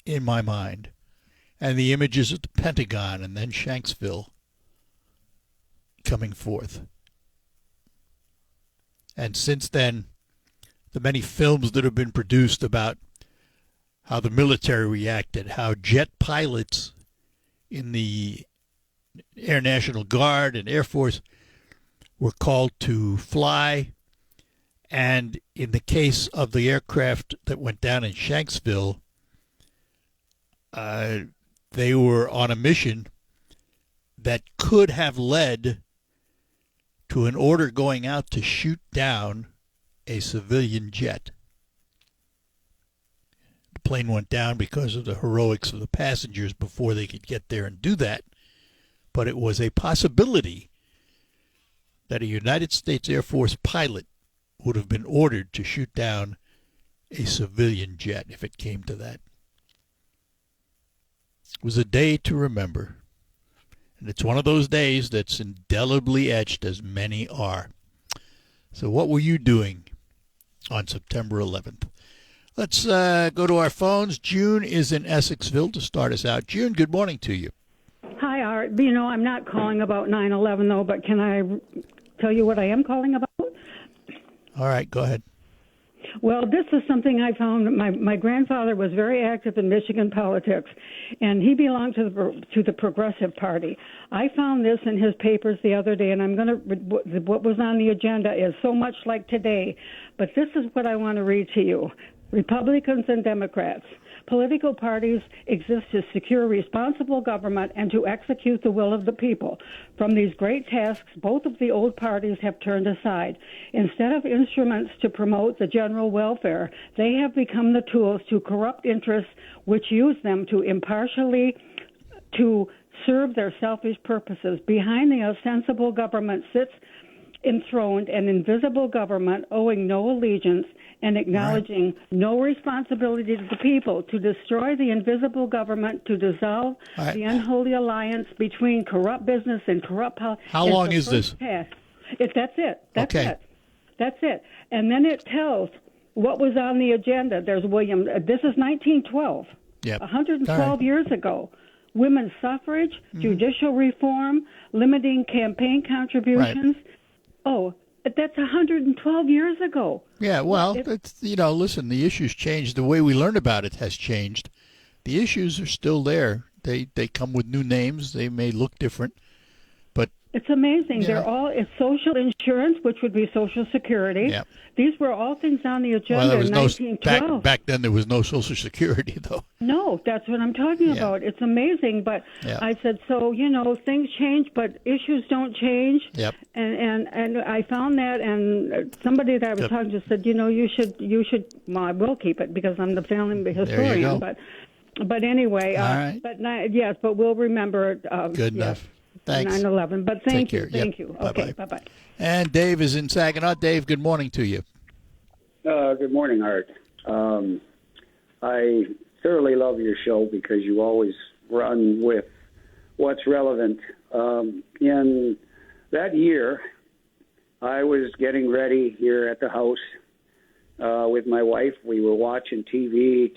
in my mind. And the images of the Pentagon and then Shanksville coming forth. And since then, the many films that have been produced about how the military reacted, how jet pilots in the Air National Guard and Air Force were called to fly. And in the case of the aircraft that went down in Shanksville, they were on a mission that could have led to an order going out to shoot down a civilian jet. The plane went down because of the heroics of the passengers before they could get there and do that. But it was a possibility that a United States Air Force pilot would have been ordered to shoot down a civilian jet if it came to that. It was a day to remember. And it's one of those days that's indelibly etched, as many are. So what were you doing on September 11th? Let's go to our phones. June is in Essexville to start us out. June, good morning to you. Hi, Art. You know, I'm not calling about 9/11, though, but can I tell you what I am calling about? All right, go ahead. Well, this is something I found. My grandfather was very active in Michigan politics, and he belonged to the Progressive Party. I found this in his papers the other day, and I'm going to. What was on the agenda is so much like today, but this is what I want to read to you. Republicans and Democrats. Political parties exist to secure responsible government and to execute the will of the people. From these great tasks, both of the old parties have turned aside. Instead of instruments to promote the general welfare, they have become the tools to corrupt interests which use them to impartially to serve their selfish purposes. Behind the ostensible government sits enthroned an invisible government owing no allegiance and acknowledging no responsibility to the people, to destroy the invisible government, to dissolve the unholy alliance between corrupt business and corrupt politics. How long is this? That's it. That's it. That's it. And then it tells what was on the agenda. There's William. This is 1912. Yep. 112 years ago. Women's suffrage, judicial reform, limiting campaign contributions. Right. Oh, that's 112 years ago. Yeah, well, it's, listen, the issues changed. The way we learn about it has changed. The issues are still there. They come with new names. They may look different, but it's amazing. It's social insurance, which would be Social Security. Yep. These were all things on the agenda Well, there was in no 1912. back then. There was no Social Security, though. No, that's what I'm talking about. It's amazing, but I said, so things change, but issues don't change. Yep. And I found that, and somebody that I was talking to said, you should. Well, I will keep it because I'm the family historian. There you go. But anyway, all right. But we'll remember it. Good enough. Thanks. 9/11. But thank you. Thank you. Bye-bye. Okay. Bye-bye. And Dave is in Saginaw. Dave, good morning to you. Good morning, Art. I thoroughly love your show because you always run with what's relevant. In that year, I was getting ready here at the house with my wife. We were watching TV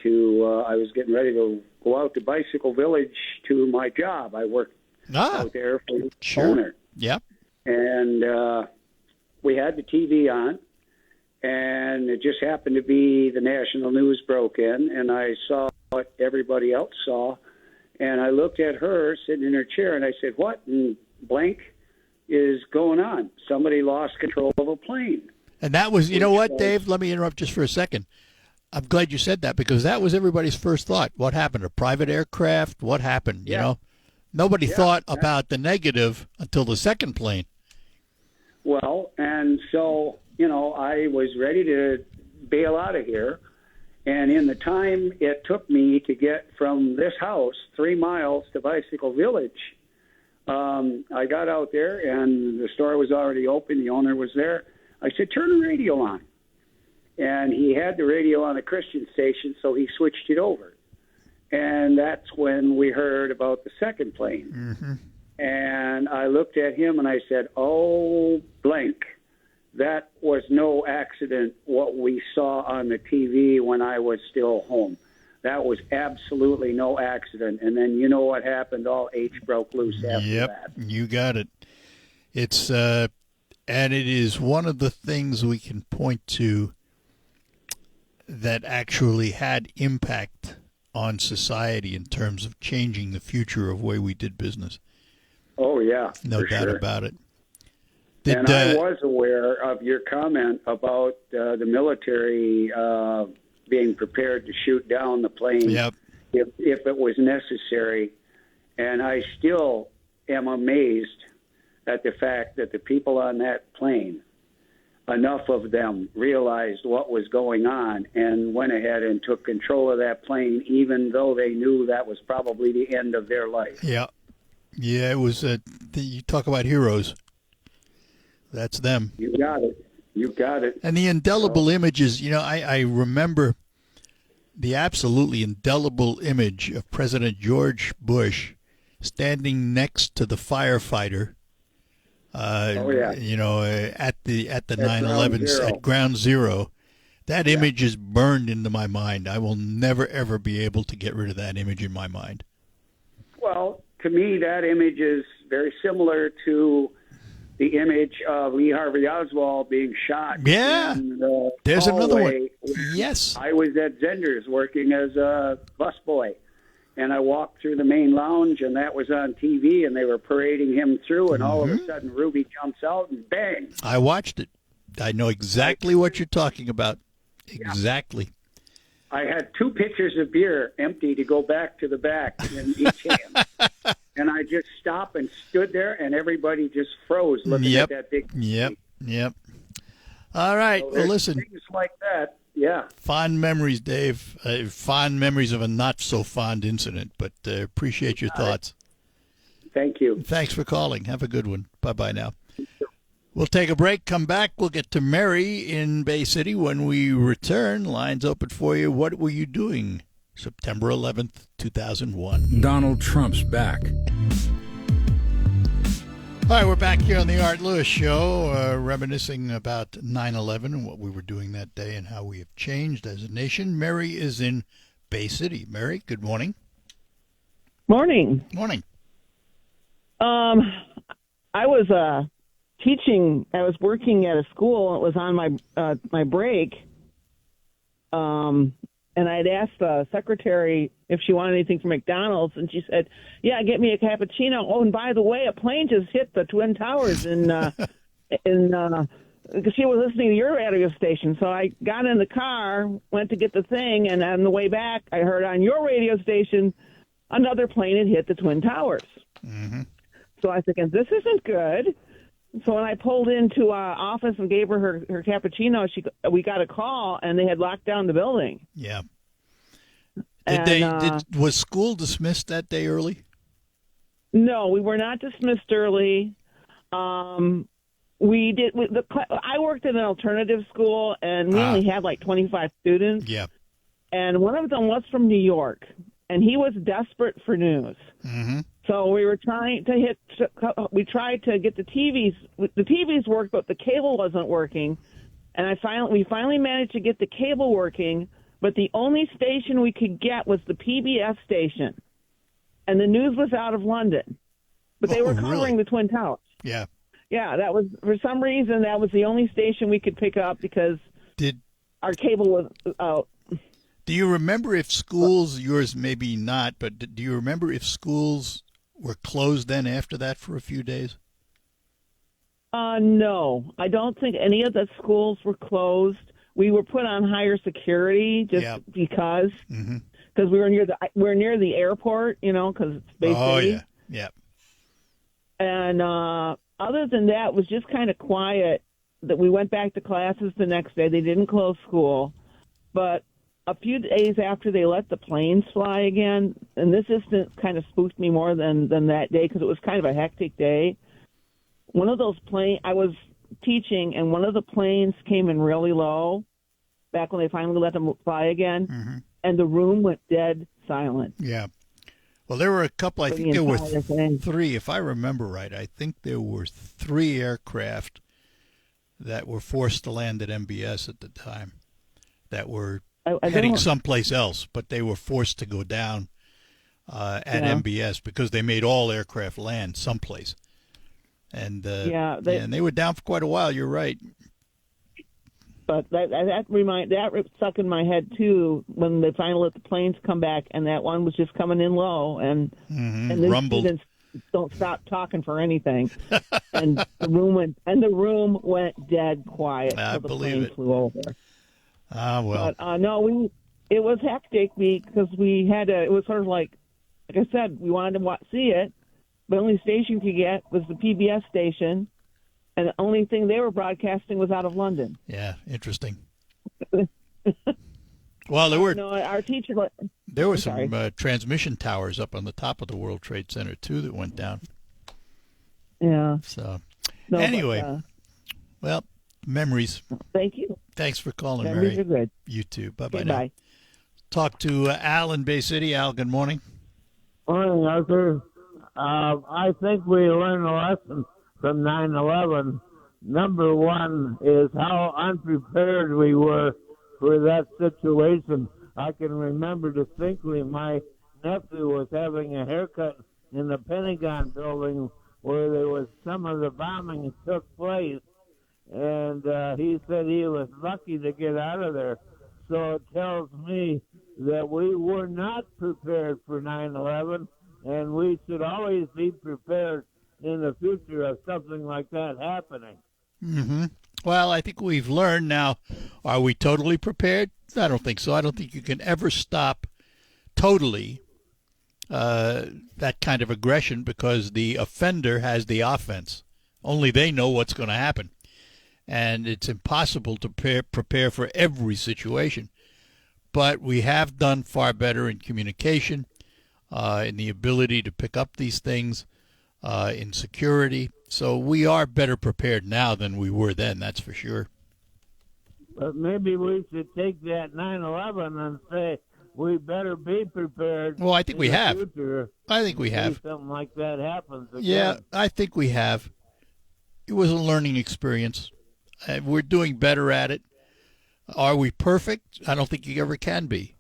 I was getting ready to go out to Bicycle Village to my job. I worked out there for the owner. Yep. And we had the TV on, and it just happened to be the national news broke in, and I saw what everybody else saw, and I looked at her sitting in her chair, and I said, what in blank is going on? Somebody lost control of a plane. And that was, Dave, let me interrupt just for a second. I'm glad you said that because that was everybody's first thought. What happened? A private aircraft? What happened? Nobody thought about the negative until the second plane. Well, and so, I was ready to bail out of here. And in the time it took me to get from this house 3 miles to Bicycle Village, I got out there and the store was already open. The owner was there. I said, turn the radio on. And he had the radio on a Christian station, so he switched it over. And that's when we heard about the second plane. Mm-hmm. And I looked at him and I said, oh, blank. That was no accident what we saw on the TV when I was still home. That was absolutely no accident. And then you know what happened? All H broke loose after that. Yep, you got it. It's and it is one of the things we can point to that actually had impact on society in terms of changing the future of the way we did business. Oh, yeah. No doubt about it. And I was aware of your comment about the military being prepared to shoot down the plane if it was necessary. And I still am amazed at the fact that the people on that plane, enough of them realized what was going on and went ahead and took control of that plane, even though they knew that was probably the end of their life. Yeah. Yeah, it was, you talk about heroes. That's them. You got it. You got it. And the indelible images, I remember the absolutely indelible image of President George Bush standing next to the firefighter, at the 9/11 at Ground Zero. That image is burned into my mind. I will never, ever be able to get rid of that image in my mind. Well, to me, that image is very similar to the image of Lee Harvey Oswald being shot. Yeah, there's another one. Yes. I was at Zender's working as a busboy, and I walked through the main lounge, and that was on TV, and they were parading him through, and all of a sudden Ruby jumps out, and bang. I watched it. I know exactly what you're talking about. Exactly. I had 2 pitchers of beer empty to go back to the back in each hand. And I just stopped and stood there, and everybody just froze looking at that big. Yep. All right. So well, listen. Things like that, yeah. Fond memories, Dave. Fond memories of a not-so-fond incident, but appreciate your thoughts. Thank you. Thanks for calling. Have a good one. Bye-bye now. We'll take a break, come back. We'll get to Mary in Bay City when we return. Lines open for you. What were you doing September 11th, 2001? Donald Trump's back. All right, we're back here on the Art Lewis Show, reminiscing about 9/11 and what we were doing that day and how we have changed as a nation. Mary is in Bay City. Mary, good morning. Morning. Morning. I was teaching. I was working at a school. It was on my break. And I'd asked the secretary if she wanted anything from McDonald's, and she said, "Yeah, get me a cappuccino. Oh, and by the way, a plane just hit the Twin Towers because she was listening to your radio station." So I got in the car, went to get the thing, and on the way back, I heard on your radio station another plane had hit the Twin Towers. Mm-hmm. So I was thinking, this isn't good. So when I pulled into our office and gave her cappuccino, we got a call, and they had locked down the building. Yeah. And, was school dismissed that day early? No, we were not dismissed early. We did. I worked at an alternative school, and we only had like 25 students. Yeah. And one of them was from New York, and he was desperate for news. Mm-hmm. So we were trying to we tried to get the TVs. The TVs worked, but the cable wasn't working. And we finally managed to get the cable working, but the only station we could get was the PBS station. And the news was out of London. But they were covering the Twin Towers. Yeah. Yeah, that was, for some reason, that was the only station we could pick up because our cable was out. Do you remember if schools, yours maybe not, but do you remember if schools were closed then after that for a few days? No, I don't think any of the schools were closed. We were put on higher security just because we were near the airport, because it's Bay City. Yeah. And other than that, it was just kind of quiet. That we went back to classes the next day. They didn't close school, but a few days after they let the planes fly again, and this incident kind of spooked me more than that day because it was kind of a hectic day. One of those planes, I was teaching, and one of the planes came in really low back when they finally let them fly again, and the room went dead silent. Yeah. Well, there were a couple, I think there were 3, if I remember right. I think there were 3 aircraft that were forced to land at MBS at the time that were heading someplace else, but they were forced to go down at MBS because they made all aircraft land someplace. And and they were down for quite a while. You're right. But that stuck in my head too when they finally let the planes come back, and that one was just coming in low, and the rumbled. Students don't stop talking for anything, and the room went dead quiet. I believe it. Flew over. Well. But no, it was hectic because we had to. It was sort of like I said, we wanted to see it. The only station we could get was the PBS station, and the only thing they were broadcasting was out of London. Yeah, interesting. Well, there were our teacher. There were some transmission towers up on the top of the World Trade Center too that went down. Yeah. So anyway, well, memories. Thank you. Thanks for calling, memories Mary. Are good. You too. Bye Okay, now. bye. Talk to Al in Bay City. Al, good morning. Morning, Arthur. I think we learned a lesson from 9/11. Number one is how unprepared we were for that situation. I can remember distinctly my nephew was having a haircut in the Pentagon building where there was some of the bombing took place, and he said he was lucky to get out of there. So it tells me that we were not prepared for 9/11, and we should always be prepared in the future of something like that happening. Mm-hmm. Well, I think we've learned now. Are we totally prepared? I don't think so. I don't think you can ever stop totally that kind of aggression because the offender has the offense. Only they know what's going to happen. And it's impossible to prepare for every situation. But we have done far better in communication, in the ability to pick up these things, in security. So we are better prepared now than we were then, that's for sure. But maybe we should take that 9/11 and say we better be prepared. Well, I think we have. I think we have. Something like that happens again. Yeah, I think we have. It was a learning experience. We're doing better at it. Are we perfect? I don't think you ever can be.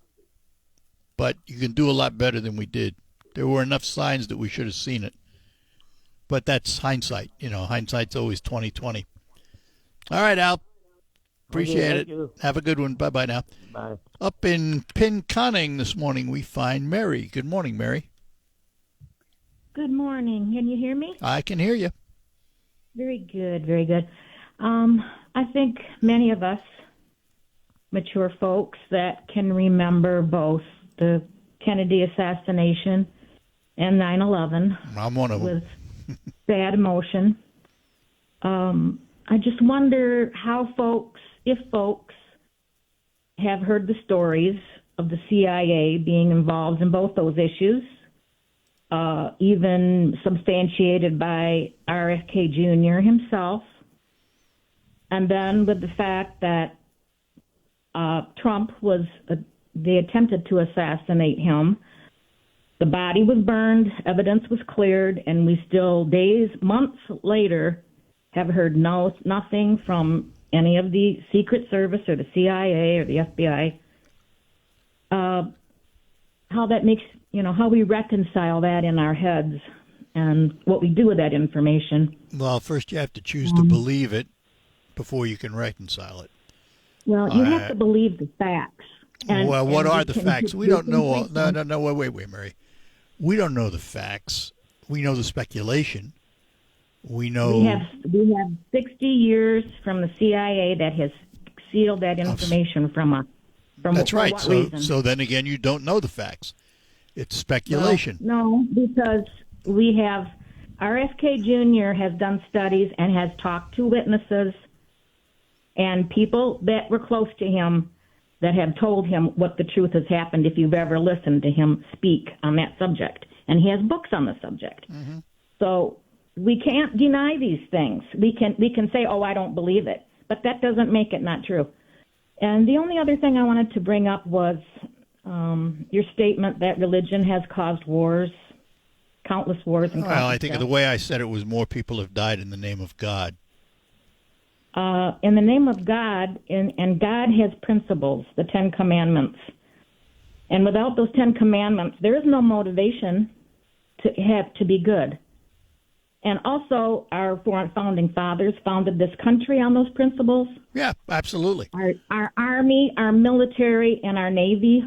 But you can do a lot better than we did. There were enough signs that we should have seen it. But that's hindsight. Hindsight's always 20/20. All right, Al. Appreciate it. You. Have a good one. Bye-bye now. Bye. Up in Pinconning this morning, we find Mary. Good morning, Mary. Good morning. Can you hear me? I can hear you. Very good, very good. I think many of us mature folks that can remember both the Kennedy assassination and 9/11 I'm one of them. with sad emotion. I just wonder how if folks have heard the stories of the CIA being involved in both those issues, even substantiated by RFK Jr. himself, and then with the fact that Trump they attempted to assassinate him. The body was burned, evidence was cleared, and we still, months later, have heard nothing from any of the Secret Service or the CIA or the FBI. How that makes, how we reconcile that in our heads and what we do with that information. Well, first you have to choose to believe it before you can reconcile it. Well, you have to believe the facts. What are the facts? We don't know all. No, wait, Mary. We don't know the facts. We know the speculation. We know we have 60 years from the CIA that has sealed that information from us. That's right. What reason? So then again, you don't know the facts. It's speculation. No, because we have RFK Jr. has done studies and has talked to witnesses and people that were close to him that have told him what the truth has happened if you've ever listened to him speak on that subject. And he has books on the subject. Mm-hmm. So we can't deny these things. We can say, oh, I don't believe it. But that doesn't make it not true. And the only other thing I wanted to bring up was your statement that religion has caused wars, countless wars. And well, I think the way I said it was more people have died in the name of God. In the name of God, and God has principles, the 10 Commandments. And without those 10 Commandments, there is no motivation to be good. And also, our founding fathers founded this country on those principles. Yeah, absolutely. Our Army, our military, and our Navy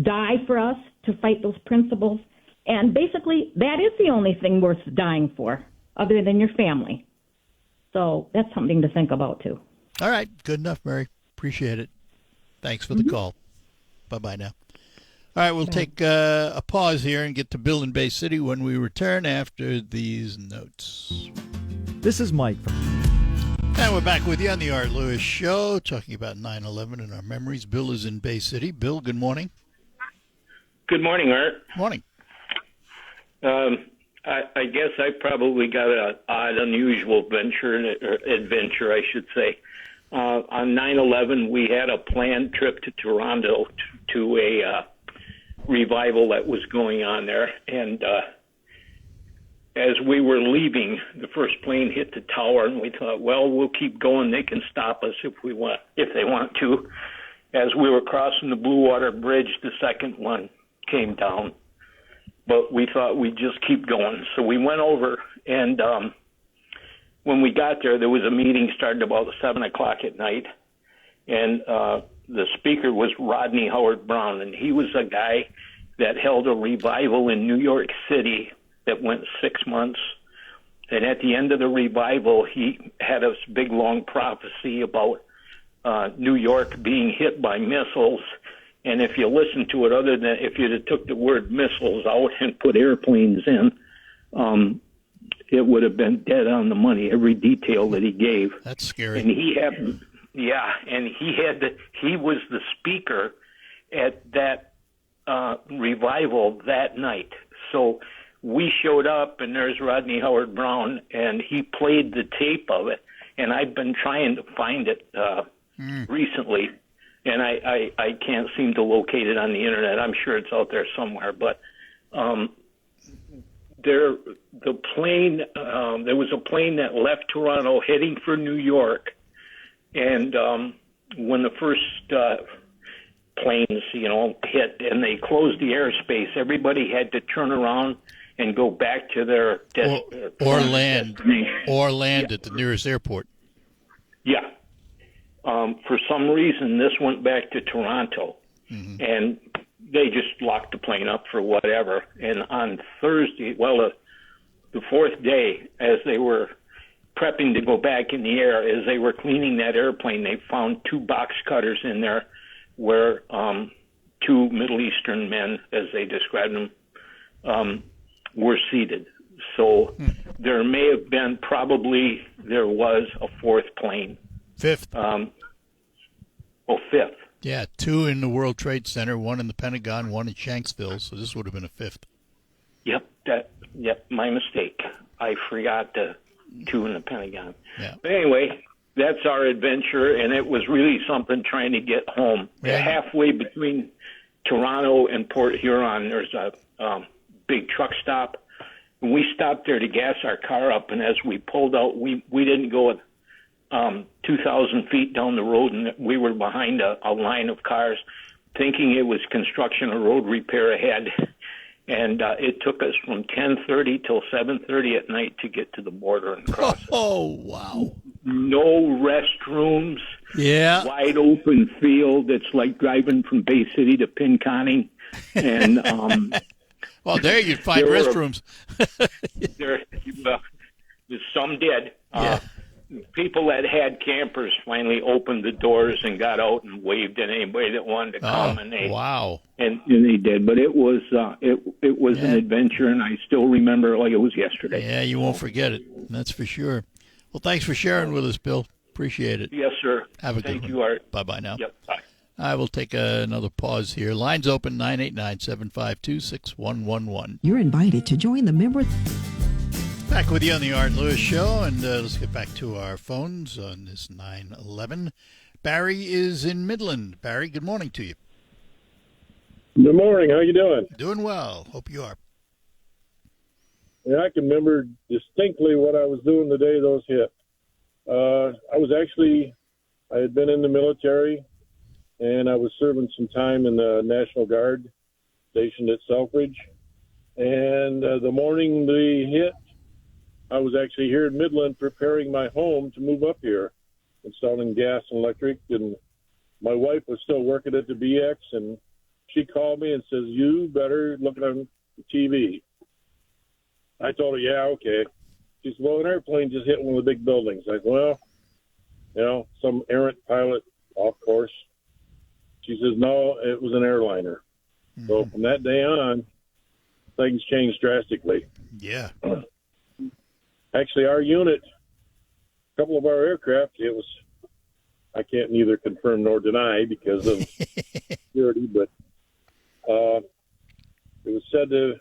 die for us to fight those principles. And basically, that is the only thing worth dying for, other than your family. So that's something to think about, too. All right. Good enough, Mary. Appreciate it. Thanks for the call. Bye-bye now. All right, we'll take a pause here and get to Bill in Bay City when we return after these notes. This is Mike. And we're back with you on the Art Lewis Show, talking about 9/11 and our memories. Bill is in Bay City. Bill, good morning. Good morning, Art. Morning. I guess I probably got an odd, unusual adventure, I should say. On 9/11, we had a planned trip to Toronto to a revival that was going on there. And as we were leaving, the first plane hit the tower, and we thought, well, we'll keep going. They can stop us if they want to. As we were crossing the Blue Water Bridge, the second one came down. But we thought we'd just keep going. So we went over, and when we got there was a meeting started about 7 o'clock at night. And the speaker was Rodney Howard Brown, and he was a guy that held a revival in New York City that went 6 months. And at the end of the revival, he had a big, long prophecy about New York being hit by missiles. And if you listen to it, other than if you took the word missiles out and put airplanes in, it would have been dead on the money, every detail that he gave. That's scary. And he was the speaker at that revival that night. So we showed up, and there's Rodney Howard Brown, and he played the tape of it. And I've been trying to find it recently, and I can't seem to locate it on the internet. I'm sure it's out there somewhere. But there was a plane that left Toronto heading for New York, and when the first planes, hit and they closed the airspace, everybody had to turn around and go back to their or land at the nearest airport. Yeah. For some reason, this went back to Toronto, and they just locked the plane up for whatever. And on Thursday, the fourth day, as they were prepping to go back in the air, as they were cleaning that airplane, they found 2 box cutters in there where 2 Middle Eastern men, as they described them, were seated. So there may have been, there was a 4th plane. 5th. Fifth. Yeah, 2 in the World Trade Center, 1 in the Pentagon, 1 in Shanksville. So this would have been a 5th. Yep, my mistake. I forgot the 2 in the Pentagon. Yeah. But anyway, that's our adventure, and it was really something trying to get home. Yeah. Halfway between Toronto and Port Huron, there's a big truck stop. And we stopped there to gas our car up, and as we pulled out, we didn't go 2,000 feet down the road, and we were behind a line of cars, thinking it was construction or road repair ahead. And it took us from 10:30 till 7:30 at night to get to the border and cross. Oh, wow. No restrooms. Yeah. Wide open field. It's like driving from Bay City to Pinconning. And well, there you'd find restrooms. Some did. Yeah. People that had campers finally opened the doors and got out and waved at anybody that wanted to come. And they they did. But it was an adventure, and I still remember it like it was yesterday. Yeah, you won't forget it. That's for sure. Well, thanks for sharing with us, Bill. Appreciate it. Yes, sir. Have a good one. Thank you, Art. Bye-bye now. Yep, bye. I will take another pause here. Lines open, 989-752-6111. You're invited to join the member. Back with you on the Art Lewis Show, and let's get back to our phones on this 9/11. Barry is in Midland. Barry, good morning to you. Good morning. How you doing? Doing well. Hope you are. Yeah, I can remember distinctly what I was doing the day those hit. I had been in the military, and I was serving some time in the National Guard, stationed at Selfridge. And the morning they hit, I was actually here in Midland preparing my home to move up here, installing gas and electric. And my wife was still working at the BX, and she called me and says, "You better look on the TV." I told her, "Yeah, okay." She said, "Well, an airplane just hit one of the big buildings." I said, "Well, some errant pilot off course." She says, "No, it was an airliner." Mm-hmm. So from that day on, things changed drastically. Yeah. Actually, our unit, a couple of our aircraft, I can't neither confirm nor deny because of security, but it was said that a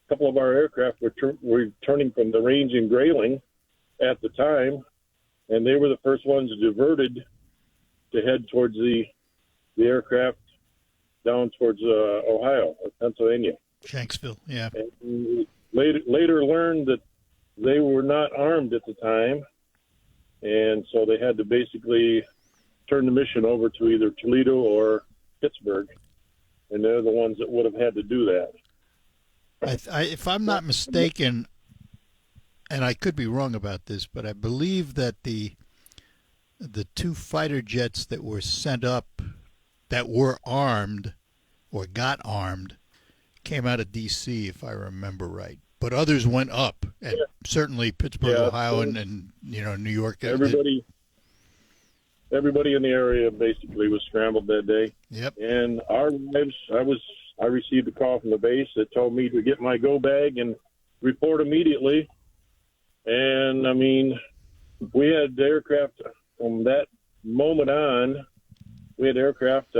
couple of our aircraft were returning from the range in Grayling at the time, and they were the first ones diverted to head towards the aircraft down towards Ohio or Pennsylvania. Shanksville, yeah. And later learned that they were not armed at the time, and so they had to basically turn the mission over to either Toledo or Pittsburgh, and they're the ones that would have had to do that. If I'm not mistaken, and I could be wrong about this, but I believe that the 2 fighter jets that were sent up that were armed or got armed came out of D.C., if I remember right. but others went up, and certainly Pittsburgh, Yeah, Ohio, so and New York. Everybody in the area basically was scrambled that day. Yep. And our lives, I received a call from the base that told me to get my go bag and report immediately. And I mean, we had aircraft from that moment on. We had aircraft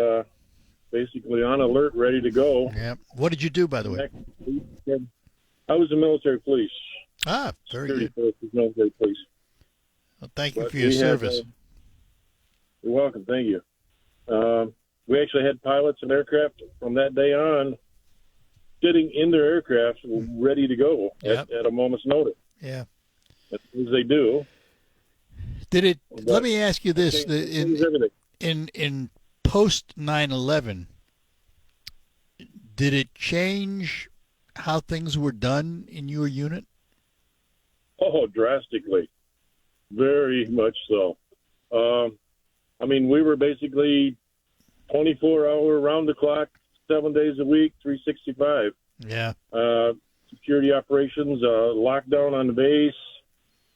basically on alert, ready to go. Yeah. What did you do, by the way? I was a military police. Ah, very Security good. forces, military police. Well, thank you But for your we had, service. You're welcome. Thank you. We actually had pilots and aircraft from that day on sitting in their aircraft ready to go at a moment's notice. Yeah. As they do. Did it? But Let me ask you this: changes everything. in post 9/11, did it change how things were done in your unit? Oh, drastically. Very much so. I mean, we were basically 24-hour, round-the-clock, 7 days a week, 365. Yeah. Security operations, lockdown on the base,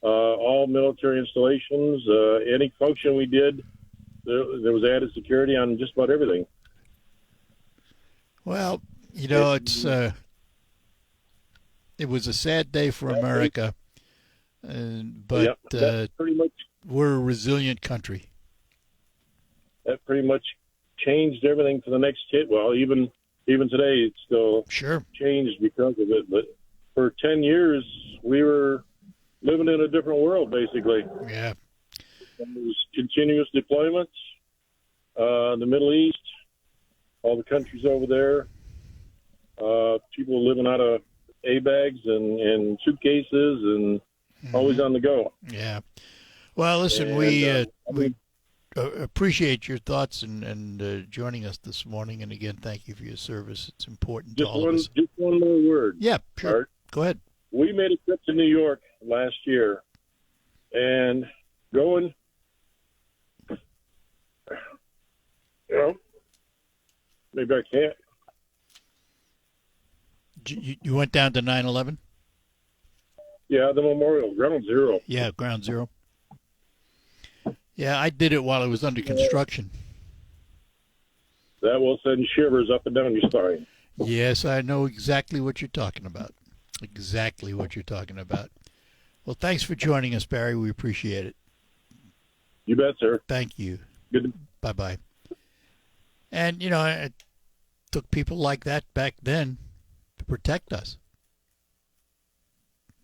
all military installations, any function we did, there was added security on just about everything. Well, it's it was a sad day for America, but that pretty much, we're a resilient country. that pretty much changed everything for the next hit. Well, even today, it's still changed because of it. But for 10 years, we were living in a different world, basically. Yeah. It was continuous deployments, the Middle East, all the countries over there, people living out of A-bags and suitcases and always on the go. Yeah. Well, listen, And, we appreciate your thoughts and joining us this morning. And again, thank you for your service. It's important to all of us. Just one more word. Yeah, sure. Art. Go ahead. We made a trip to New York last year, and going, maybe I can't. You went down to 9/11? Yeah, the Memorial, Ground Zero. Yeah, Ground Zero. Yeah, I did it while it was under construction. That will send shivers up and down your spine. Yes, I know exactly what you're talking about. Exactly what you're talking about. Well, thanks for joining us, Barry. We appreciate it. You bet, sir. Thank you. Good. Bye-bye. And, it took people like that back then to protect us.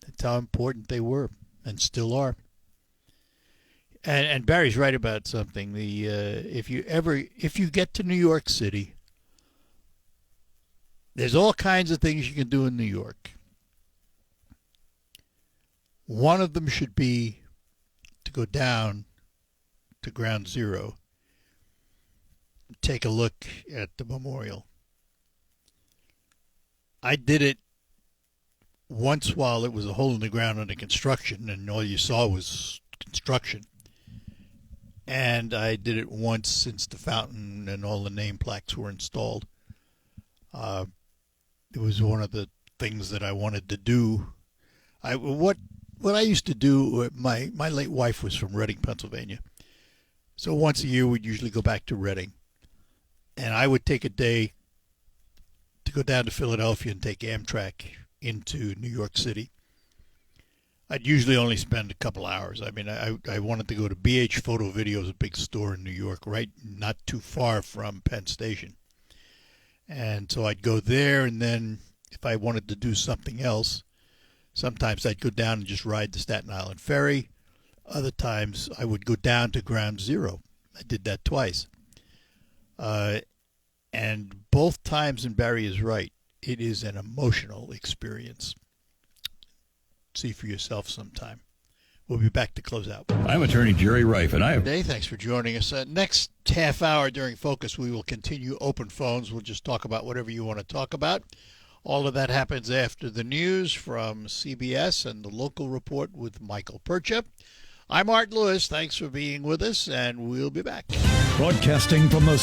That's how important they were and still are. And Barry's right about something. If you get to New York City, there's all kinds of things you can do in New York. One of them should be to go down to Ground Zero, take a look at the memorial. I did it once while it was a hole in the ground under construction, and all you saw was construction. And I did it once since the fountain and all the name plaques were installed. It was one of the things that I wanted to do. What I used to do, my late wife was from Reading, Pennsylvania. So once a year we'd usually go back to Reading. And I would take a day to go down to Philadelphia and take Amtrak into New York City. I'd usually only spend a couple hours. I mean, I wanted to go to BH Photo Videos, a big store in New York, right not too far from Penn Station. And so I'd go there, and then if I wanted to do something else, sometimes I'd go down and just ride the Staten Island ferry. Other times I would go down to Ground Zero. I did that twice. And both times, and Barry is right, it is an emotional experience. See for yourself sometime. We'll be back to close out. I'm attorney Jerry Reif, and I have... Hey, thanks for joining us. Next half hour during Focus, we will continue open phones. We'll just talk about whatever you want to talk about. All of that happens after the news from CBS and the local report with Michael Percha. I'm Art Lewis. Thanks for being with us, and we'll be back. Broadcasting from the